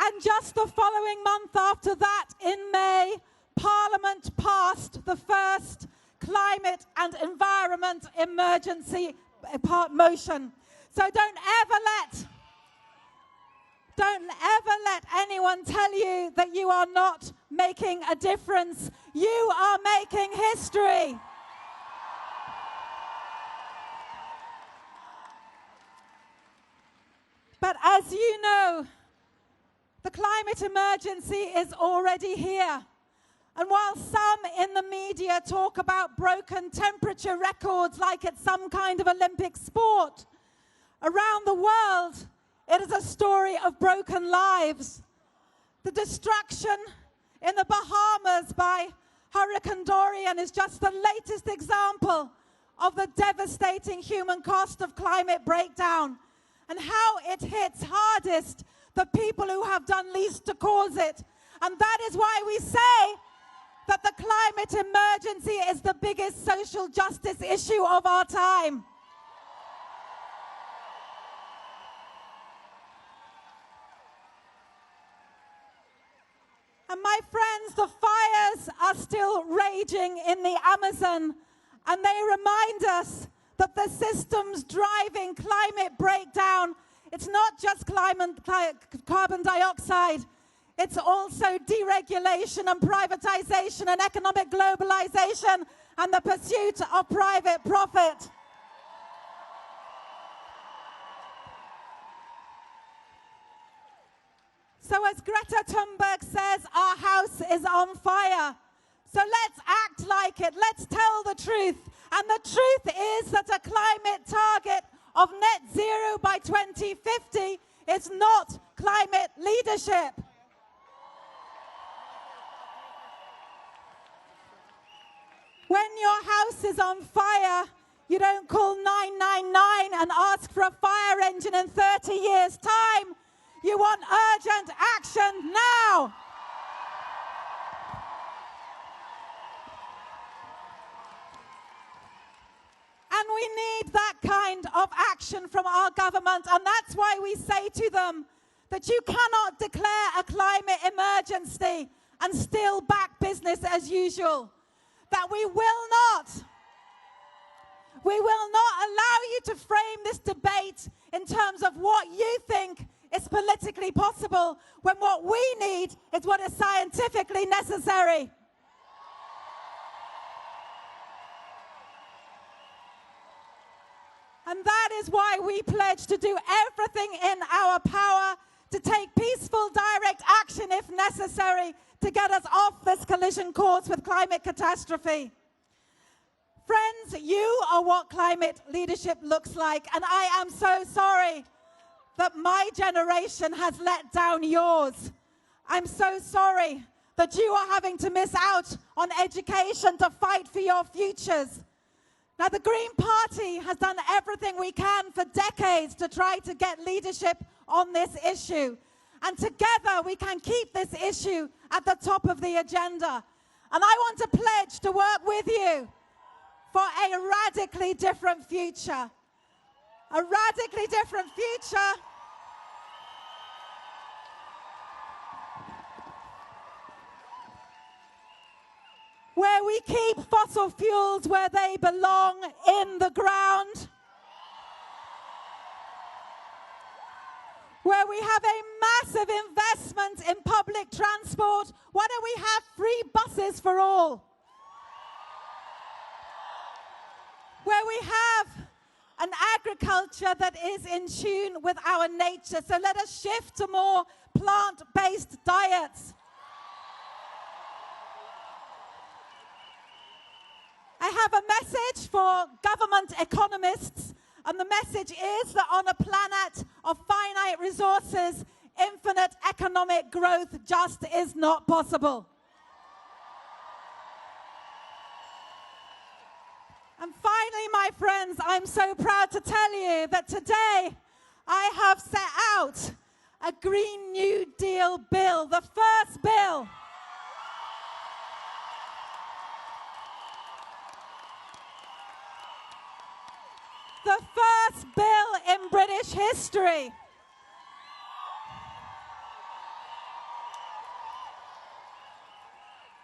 And just the following month after that, in May, Parliament passed the first climate and environment emergency motion. So don't ever let anyone tell you that you are not making a difference. You are making history. But as you know, the climate emergency is already here. And while some in the media talk about broken temperature records like it's some kind of Olympic sport, around the world, it is a story of broken lives. The destruction in the Bahamas by Hurricane Dorian is just the latest example of the devastating human cost of climate breakdown and how it hits hardest the people who have done least to cause it. And that is why we say that the climate emergency is the biggest social justice issue of our time. And my friends, the fires are still raging in the Amazon, and they remind us that the systems driving climate breakdown, it's not just carbon dioxide, it's also deregulation and privatization and economic globalization and the pursuit of private profit. So as Greta Thunberg says, our house is on fire. So let's act like it. Let's tell the truth. And the truth is that a climate target of net zero by 2050 is not climate leadership. When your house is on fire, you don't call 999 and ask for a fire engine in 30 years' time. You want urgent action now. And we need that kind of action from our government, and that's why we say to them that you cannot declare a climate emergency and still back business as usual. That we will not allow you to frame this debate in terms of what you think is politically possible, when what we need is what is scientifically necessary. And that is why we pledge to do everything in our power to take peaceful, direct action if necessary to get us off this collision course with climate catastrophe. Friends, you are what climate leadership looks like, and I am so sorry that my generation has let down yours. I'm so sorry that you are having to miss out on education to fight for your futures. Now, the Green Party has done everything we can for decades to try to get leadership on this issue. And together we can keep this issue at the top of the agenda. And I want to pledge to work with you for a radically different future. A radically different future where we keep fossil fuels where they belong, in the ground. Where we have a massive investment in public transport. Why don't we have free buses for all? Where we have an agriculture that is in tune with our nature. So let us shift to more plant-based diets. I have a message for government economists, and the message is that on a planet of finite resources, infinite economic growth just is not possible. And finally, my friends, I'm so proud to tell you that today I have set out a Green New Deal bill, the first bill in British history.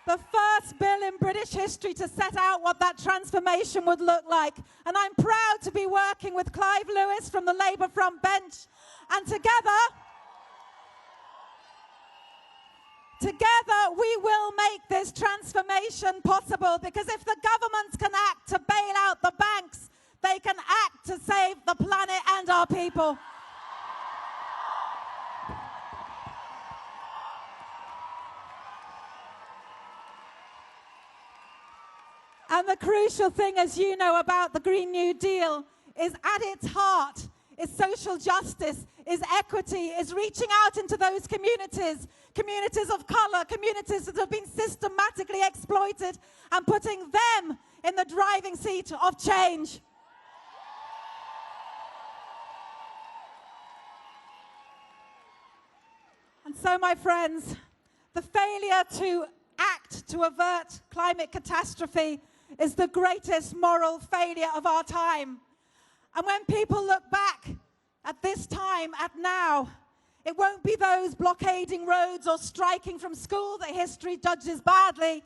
The first bill in British history to set out what that transformation would look like. And I'm proud to be working with Clive Lewis from the Labour front bench. And together we will make this transformation possible, because if the governments can act to bail out the banks, they can act to save the planet and our people. And the crucial thing, as you know, about the Green New Deal is at its heart is social justice, is equity, is reaching out into those communities, communities of colour, communities that have been systematically exploited, and putting them in the driving seat of change. And so, my friends, the failure to act to avert climate catastrophe is the greatest moral failure of our time. And when people look back at this time, at now, it won't be those blockading roads or striking from school that history judges badly.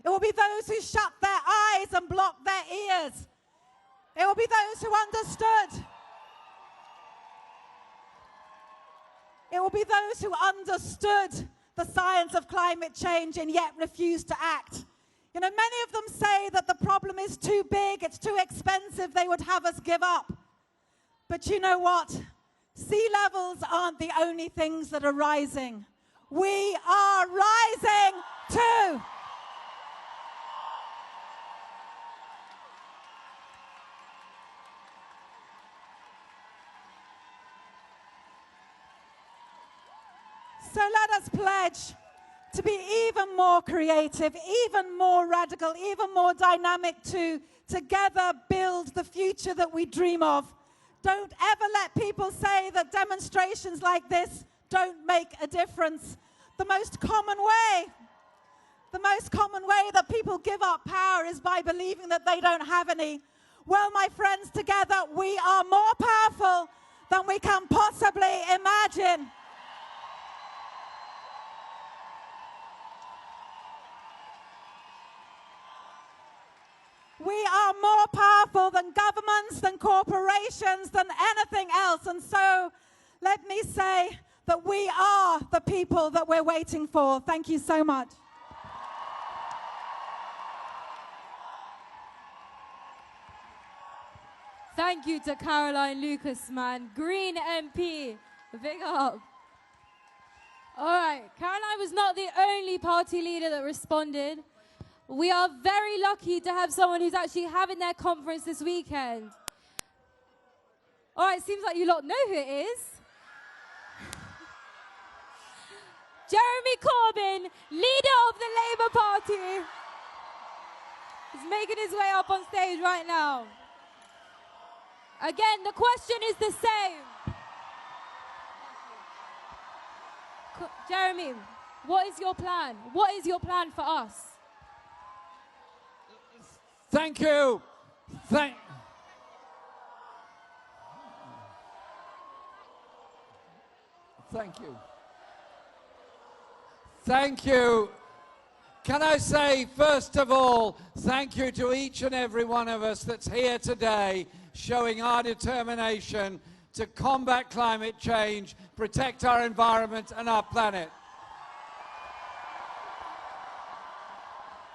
It will be those who shut their eyes and blocked their ears. It will be those who understood. It will be those who understood the science of climate change and yet refused to act. You know, many of them say that the problem is too big, it's too expensive, they would have us give up. But you know what? Sea levels aren't the only things that are rising. We are rising too. So let us pledge to be even more creative, even more radical, even more dynamic, to together build the future that we dream of. Don't ever let people say that demonstrations like this don't make a difference. The most common way that people give up power is by believing that they don't have any. Well, my friends, together we are more powerful than we can possibly imagine. We are more powerful than governments, than corporations, than anything else. And so let me say that we are the people that we're waiting for. Thank you so much. Thank you to Caroline Lucas, man. Green MP. Big up. All right, Caroline was not the only party leader that responded. We are very lucky to have someone who's actually having their conference this weekend. All right, seems like you lot know who it is. Jeremy Corbyn, leader of the Labour Party. He's making his way up on stage right now. Again, the question is the same. Jeremy, what is your plan? What is your plan for us? Thank you. Thank you. Thank you. Can I say, first of all, thank you to each and every one of us that's here today, showing our determination to combat climate change, protect our environment and our planet.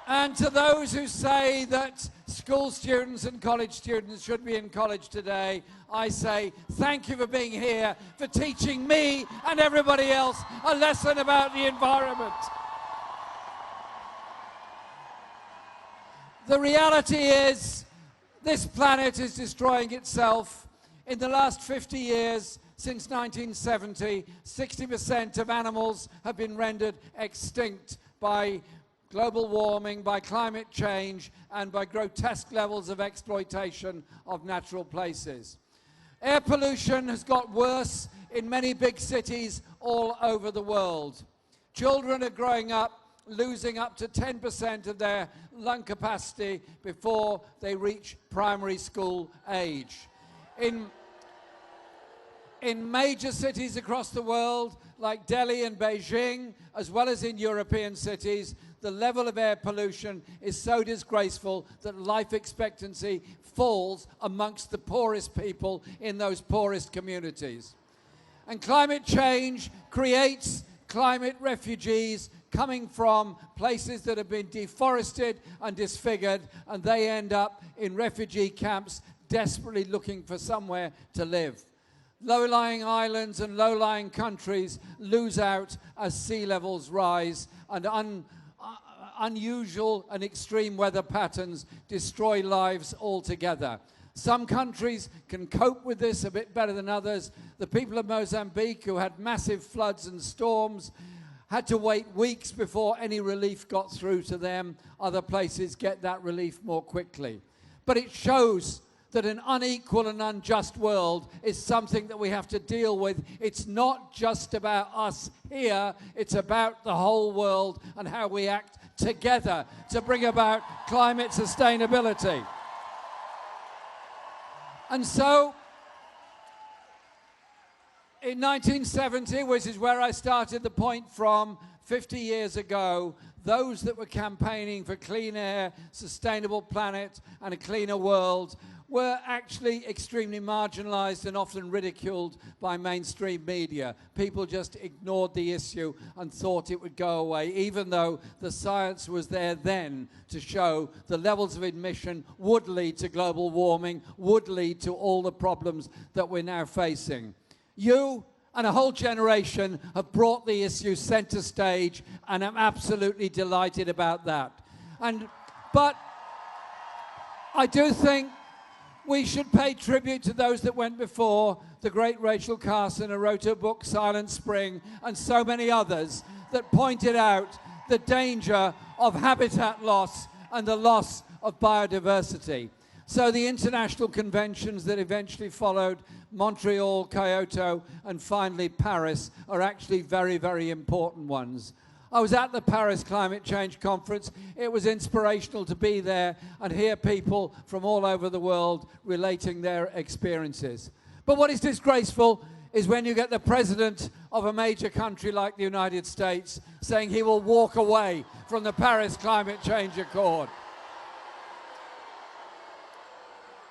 And to those who say that school students and college students should be in college today, I say thank you for being here, for teaching me and everybody else a lesson about the environment. The reality is this planet is destroying itself. In the last 50 years, since 1970, 60% of animals have been rendered extinct by global warming, by climate change, and by grotesque levels of exploitation of natural places. Air pollution has got worse in many big cities all over the world. Children are growing up losing up to 10% of their lung capacity before they reach primary school age. In major cities across the world, like Delhi and Beijing, as well as in European cities, the level of air pollution is so disgraceful that life expectancy falls amongst the poorest people in those poorest communities. And climate change creates climate refugees coming from places that have been deforested and disfigured, and they end up in refugee camps desperately looking for somewhere to live. Low-lying islands and low-lying countries lose out as sea levels rise, and unusual and extreme weather patterns destroy lives altogether. Some countries can cope with this a bit better than others. The people of Mozambique, who had massive floods and storms, had to wait weeks before any relief got through to them. Other places get that relief more quickly. But it shows that an unequal and unjust world is something that we have to deal with. It's not just about us here, it's about the whole world and how we act together to bring about climate sustainability. And so, in 1970, which is where I started the point from 50 years ago, those that were campaigning for clean air, sustainable planet, and a cleaner world were actually extremely marginalized and often ridiculed by mainstream media. People just ignored the issue and thought it would go away, even though the science was there then to show the levels of emission would lead to global warming, would lead to all the problems that we're now facing. You and a whole generation have brought the issue center stage, and I'm absolutely delighted about that. But I do think we should pay tribute to those that went before, the great Rachel Carson, who wrote her book Silent Spring, and so many others that pointed out the danger of habitat loss and the loss of biodiversity. So the international conventions that eventually followed, Montreal, Kyoto, and finally Paris, are actually very, very important ones. I was at the Paris Climate Change Conference. It was inspirational to be there and hear people from all over the world relating their experiences. But what is disgraceful is when you get the president of a major country like the United States saying he will walk away from the Paris Climate Change Accord.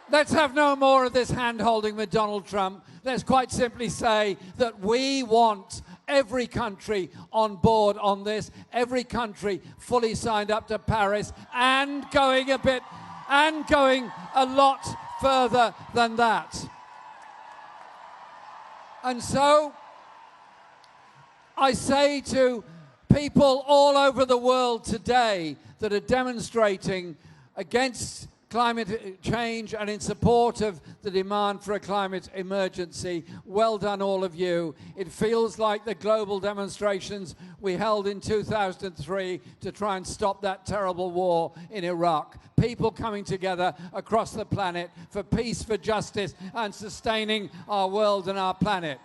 Let's have no more of this hand-holding with Donald Trump. Let's quite simply say that we want every country on board on this, every country fully signed up to Paris, and going a lot further than that. And so I say to people all over the world today that are demonstrating against climate change and in support of the demand for a climate emergency. Well done, all of you. It feels like the global demonstrations we held in 2003 to try and stop that terrible war in Iraq. People coming together across the planet for peace, for justice, and sustaining our world and our planet.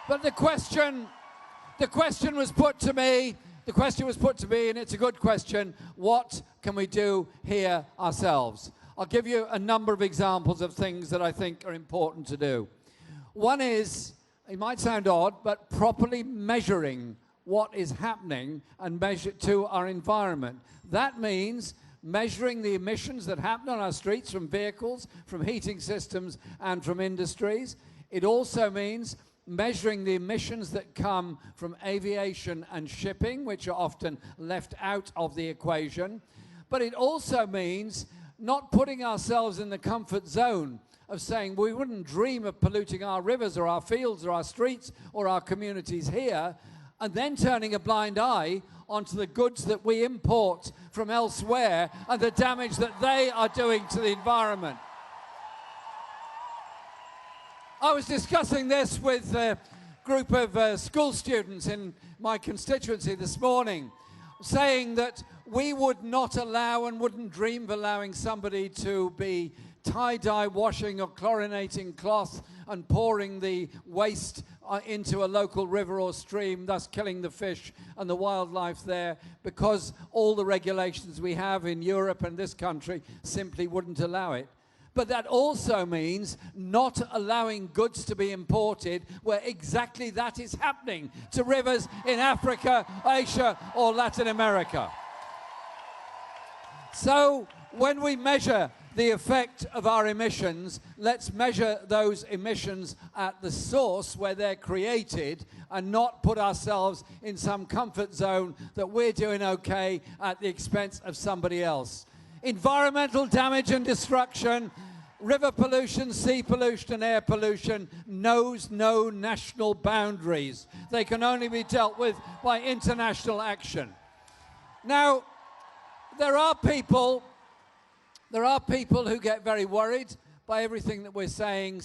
But the question was put to me, and it's a good question: what can we do here ourselves? I'll give you a number of examples of things that I think are important to do. One is, it might sound odd, but properly measuring what is happening and measure to our environment. That means measuring the emissions that happen on our streets from vehicles, from heating systems, and from industries. It also means measuring the emissions that come from aviation and shipping, which are often left out of the equation. But it also means not putting ourselves in the comfort zone of saying we wouldn't dream of polluting our rivers or our fields or our streets or our communities here, and then turning a blind eye onto the goods that we import from elsewhere and the damage that they are doing to the environment. I was discussing this with a group of school students in my constituency this morning, saying that we would not allow and wouldn't dream of allowing somebody to be tie-dye washing or chlorinating cloth and pouring the waste into a local river or stream, thus killing the fish and the wildlife there, because all the regulations we have in Europe and this country simply wouldn't allow it. But that also means not allowing goods to be imported where exactly that is happening to rivers in Africa, Asia, or Latin America. So when we measure the effect of our emissions, let's measure those emissions at the source where they're created and not put ourselves in some comfort zone that we're doing okay at the expense of somebody else. Environmental damage and destruction, river pollution, sea pollution, and air pollution knows no national boundaries. They can only be dealt with by international action. Now, there are people who get very worried by everything that we're saying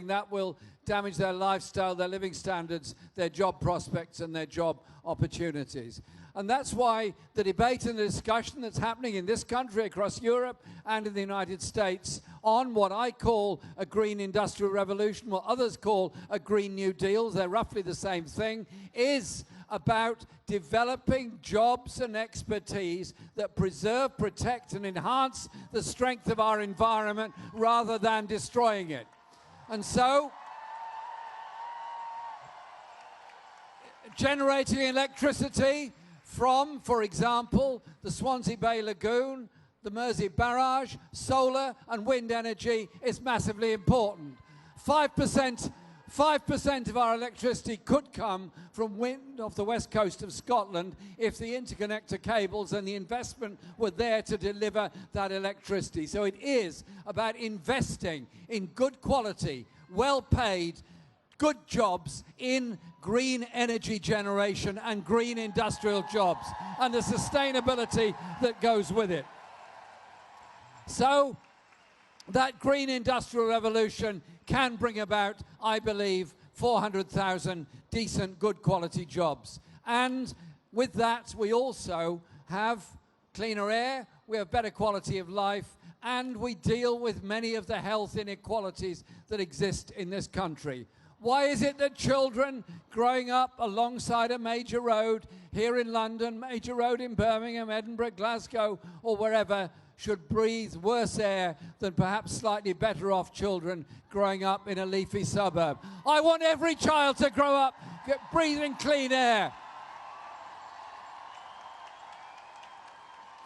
that will damage their lifestyle, their living standards, their job prospects, and their job opportunities. And that's why the debate and the discussion that's happening in this country, across Europe, and in the United States on what I call a green industrial revolution, what others call a Green New Deal, they're roughly the same thing, is about developing jobs and expertise that preserve, protect, and enhance the strength of our environment rather than destroying it. And so, generating electricity from, for example, the Swansea Bay Lagoon, the Mersey Barrage, solar and wind energy is massively important. 5% of our electricity could come from wind off the west coast of Scotland if the interconnector cables and the investment were there to deliver that electricity. So it is about investing in good quality, well-paid, good jobs in green energy generation and green industrial jobs and the sustainability that goes with it. So that green industrial revolution can bring about, I believe, 400,000 decent, good quality jobs. And with that, we also have cleaner air, we have better quality of life, and we deal with many of the health inequalities that exist in this country. Why is it that children growing up alongside a major road here in London, major road in Birmingham, Edinburgh, Glasgow, or wherever, should breathe worse air than perhaps slightly better off children growing up in a leafy suburb? I want every child to grow up breathing clean air.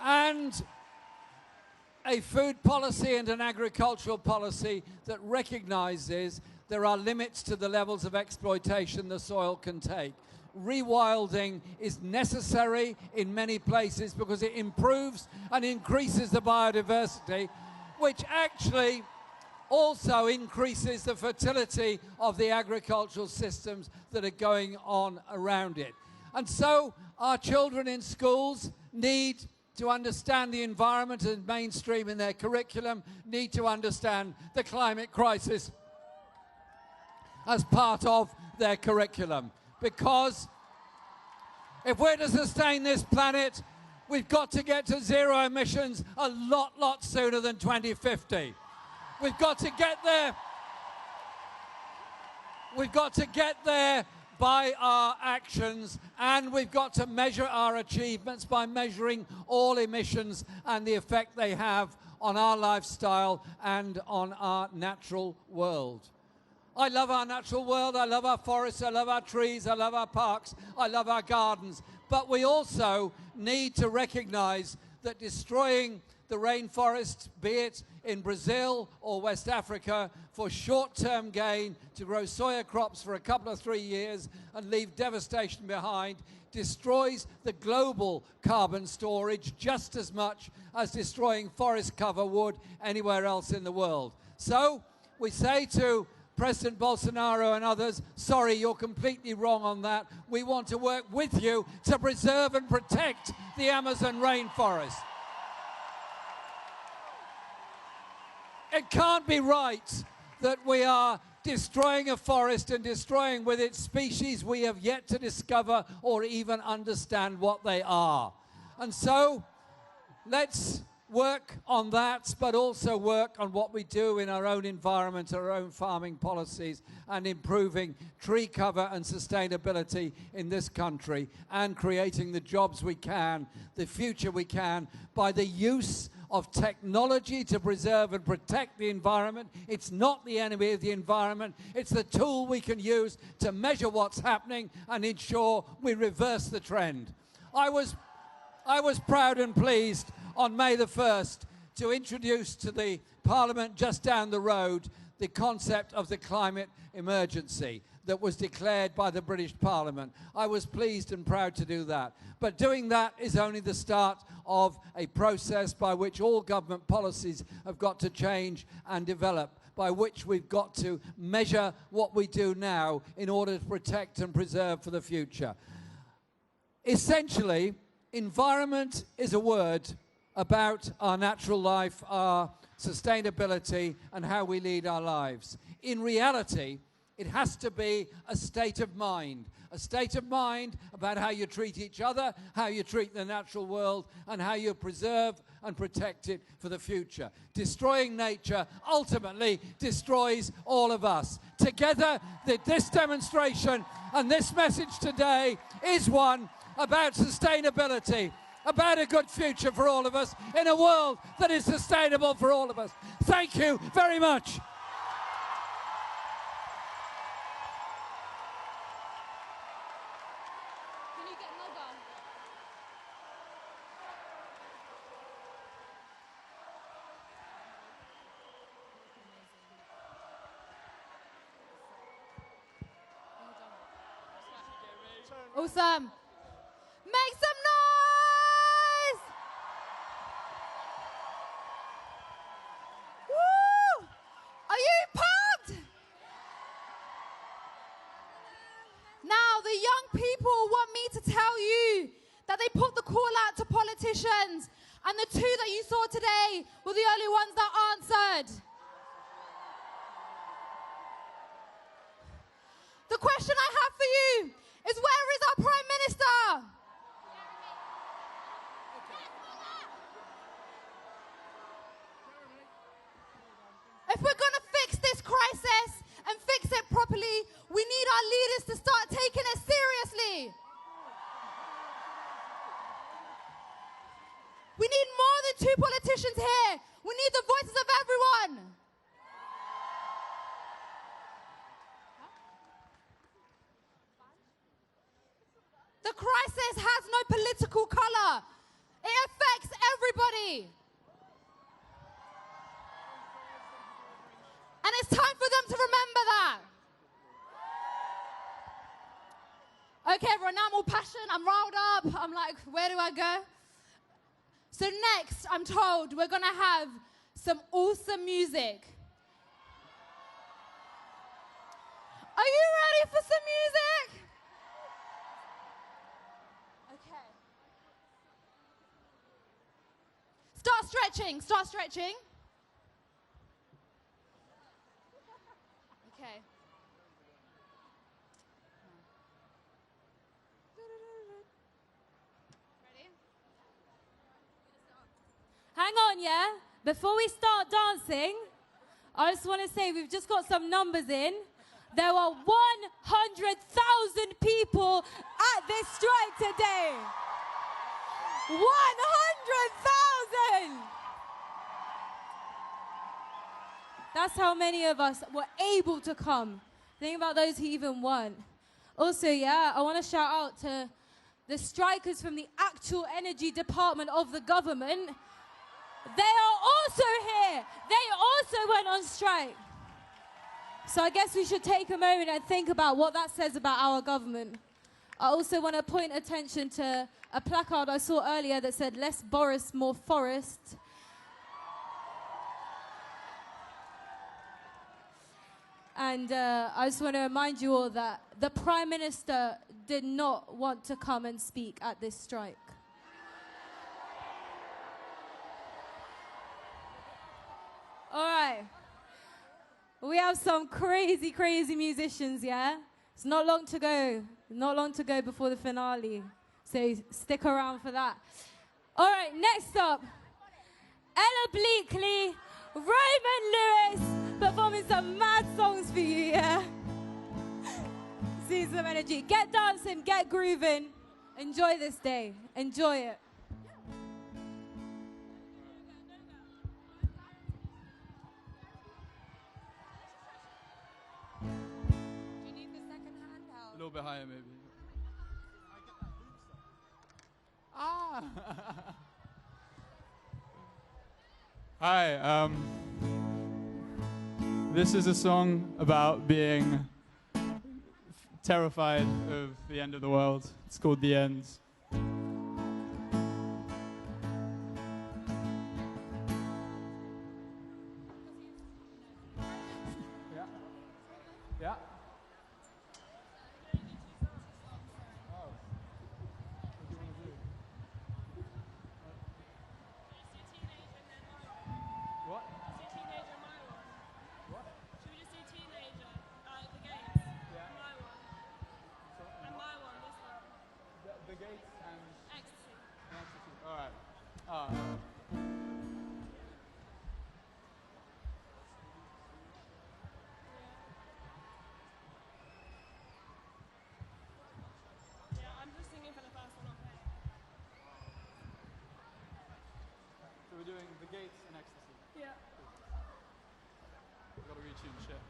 And a food policy and an agricultural policy that recognizes there are limits to the levels of exploitation the soil can take. Rewilding is necessary in many places because it improves and increases the biodiversity, which actually also increases the fertility of the agricultural systems that are going on around it. And so our children in schools need to understand the environment and mainstream in their curriculum need to understand the climate crisis as part of their curriculum. Because if we're to sustain this planet, we've got to get to zero emissions a lot sooner than 2050. We've got to get there. We've got to get there by our actions, and we've got to measure our achievements by measuring all emissions and the effect they have on our lifestyle and on our natural world. I love our natural world, I love our forests, I love our trees, I love our parks, I love our gardens, but we also need to recognize that destroying the rainforest, be it in Brazil or West Africa, for short-term gain, to grow soya crops for a couple of 3 years and leave devastation behind, destroys the global carbon storage just as much as destroying forest cover would anywhere else in the world. So we say to President Bolsonaro and others, sorry, you're completely wrong on that. We want to work with you to preserve and protect the Amazon rainforest. It can't be right that we are destroying a forest and destroying with it species we have yet to discover or even understand what they are. And so let's work on that, but also work on what we do in our own environment, our own farming policies, and improving tree cover and sustainability in this country, and creating the jobs we can, the future we can, by the use of technology to preserve and protect the environment. It's not the enemy of the environment. It's the tool we can use to measure what's happening and ensure we reverse the trend. I was proud and pleased on May the 1st to introduce to the Parliament just down the road the concept of the climate emergency that was declared by the British Parliament. I was pleased and proud to do that. But doing that is only the start of a process by which all government policies have got to change and develop, by which we've got to measure what we do now in order to protect and preserve for the future. Essentially, environment is a word about our natural life, our sustainability, and how we lead our lives. In reality, it has to be a state of mind about how you treat each other, how you treat the natural world, and how you preserve and protect it for the future. Destroying nature ultimately destroys all of us. Together, this demonstration and this message today is one about sustainability, about a good future for all of us in a world that is sustainable for all of us. Thank you very much. Awesome. Make some noise! Woo! Are you pumped? Now, the young people want me to tell you that they put the call out to politicians, and the two that you saw today were the only ones that answered. The question I have for you is, where is our Prime Minister? If we're going to fix this crisis and fix it properly, we need our leaders to start taking it seriously. We need more than 2 politicians here. We need the voices of everyone. The crisis has no political color. It affects everybody. And it's time for them to remember that. Okay, everyone, now I'm all passionate. I'm riled up. I'm like, where do I go? So next, I'm told we're going to have some awesome music. Are you ready for some music? stretching. Start stretching. Okay. Ready? Hang on, yeah? Before we start dancing, I just want to say we've just got some numbers in. There were 100,000 people at this strike today. 100,000! That's how many of us were able to come. Think about those who even weren't. Also, yeah, I want to shout out to the strikers from the actual energy department of the government. They are also here. They also went on strike. So I guess we should take a moment and think about what that says about our government. I also want to point attention to a placard I saw earlier that said, "Less Boris, more Forest." And I just want to remind you all that the Prime Minister did not want to come and speak at this strike. All right. We have some crazy, crazy musicians, yeah? It's not long to go. Not long to go before the finale. So stick around for that. All right, next up, Ella Bleakley, Roman Lewis, performing some mad songs for you, yeah? See some energy. Get dancing, get grooving. Enjoy this day. Enjoy it. A little bit higher, maybe. Ah! Hi, this is a song about being terrified of the end of the world. It's called The End. Yeah. Yeah. So we're doing The Gates and Ecstasy. Yeah. We've got to retune shit.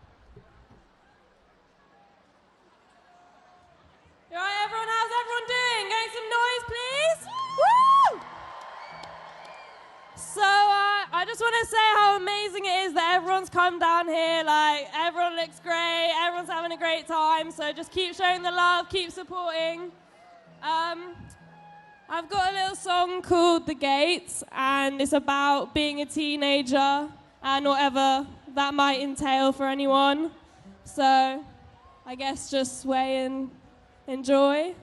You alright, everyone? How's everyone doing? Getting some noise, please? Woo! So, I just want to say how amazing it is that everyone's come down here. Like, everyone looks great. Everyone's having a great time. So just keep showing the love, keep supporting. I've got a little song called The Gates, and it's about being a teenager and whatever that might entail for anyone. So, I guess just sway and enjoy.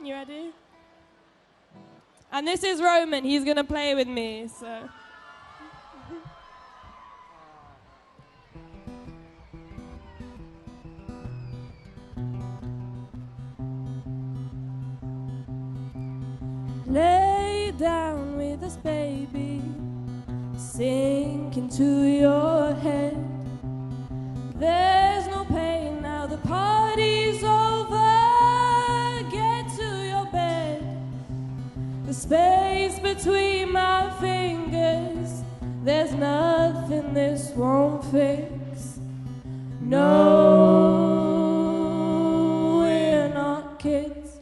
You ready? And this is Roman. He's going to play with me, so. Lay down with us, baby. Sink into your head. There's no pain now, the party's over. Get to your bed. The space between my fingers, there's nothing this won't fix. No, we're not kids.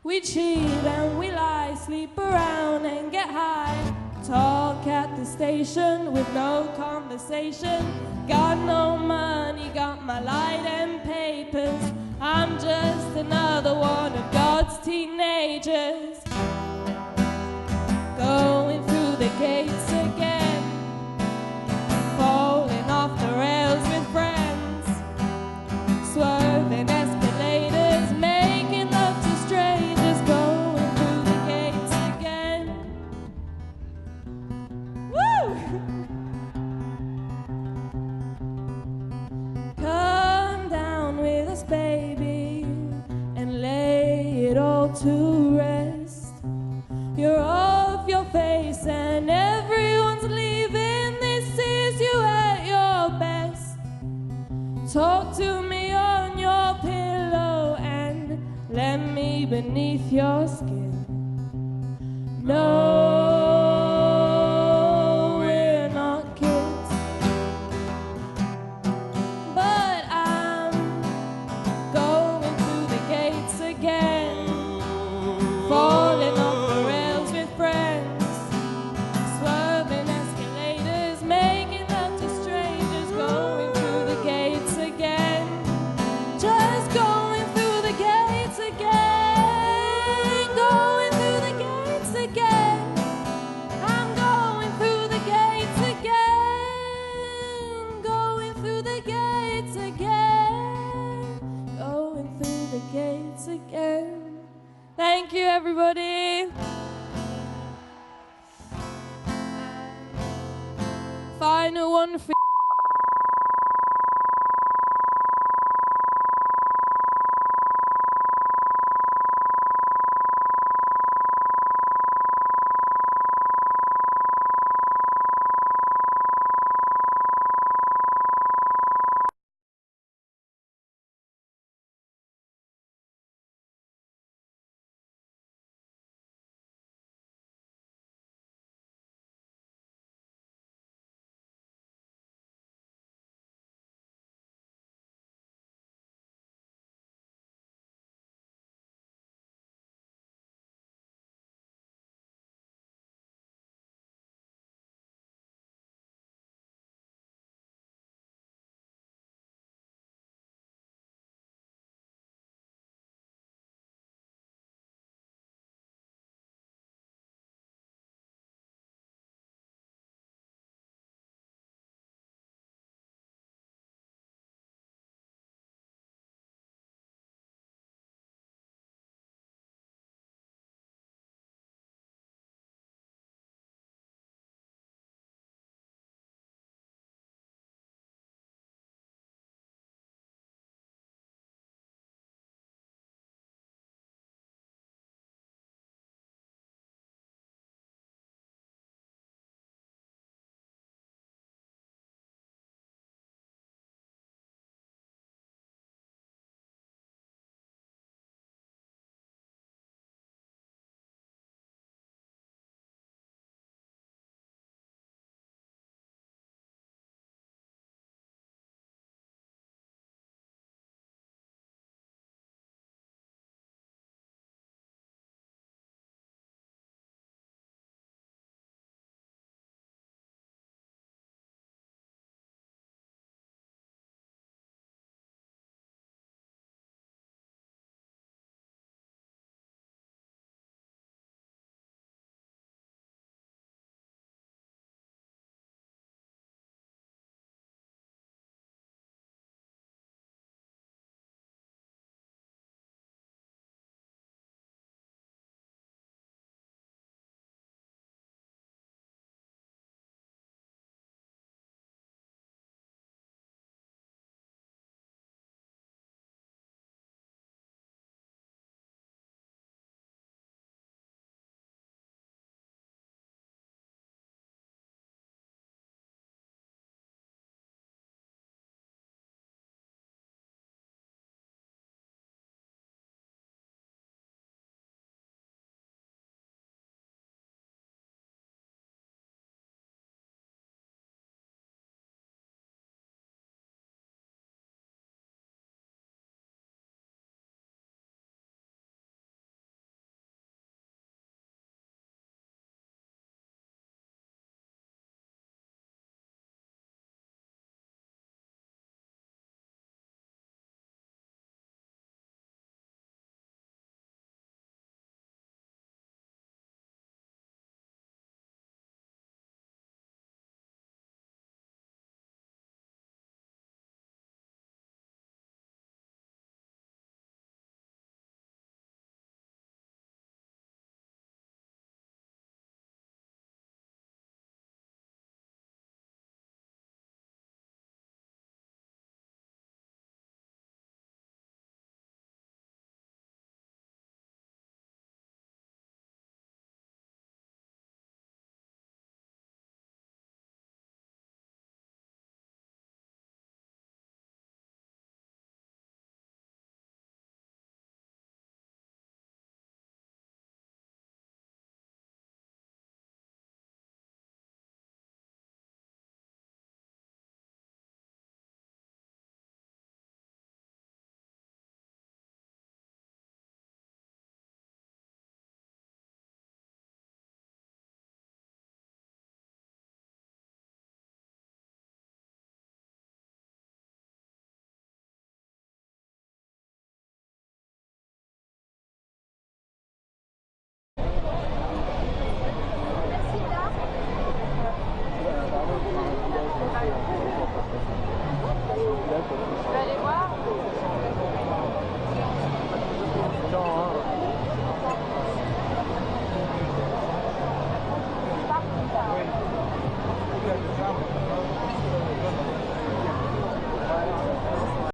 We cheat and we lie, sleep around and get high. Talk at the station with no conversation. Got no money, got my light and papers. I'm just another one of God's teenagers. Going through the gates again. Falling off the rails with friends. Swerving escalators, making love to strangers. Going through skin. No, we're not kids, but I'm going through the gates again, falling off the rails with friends, swerving escalators, making love to strangers, going through the gates again, just going through the gates again, going through the gates again. I'm going through the gates again, going through the gates again, going through the gates again. Thank you, everybody. Final one for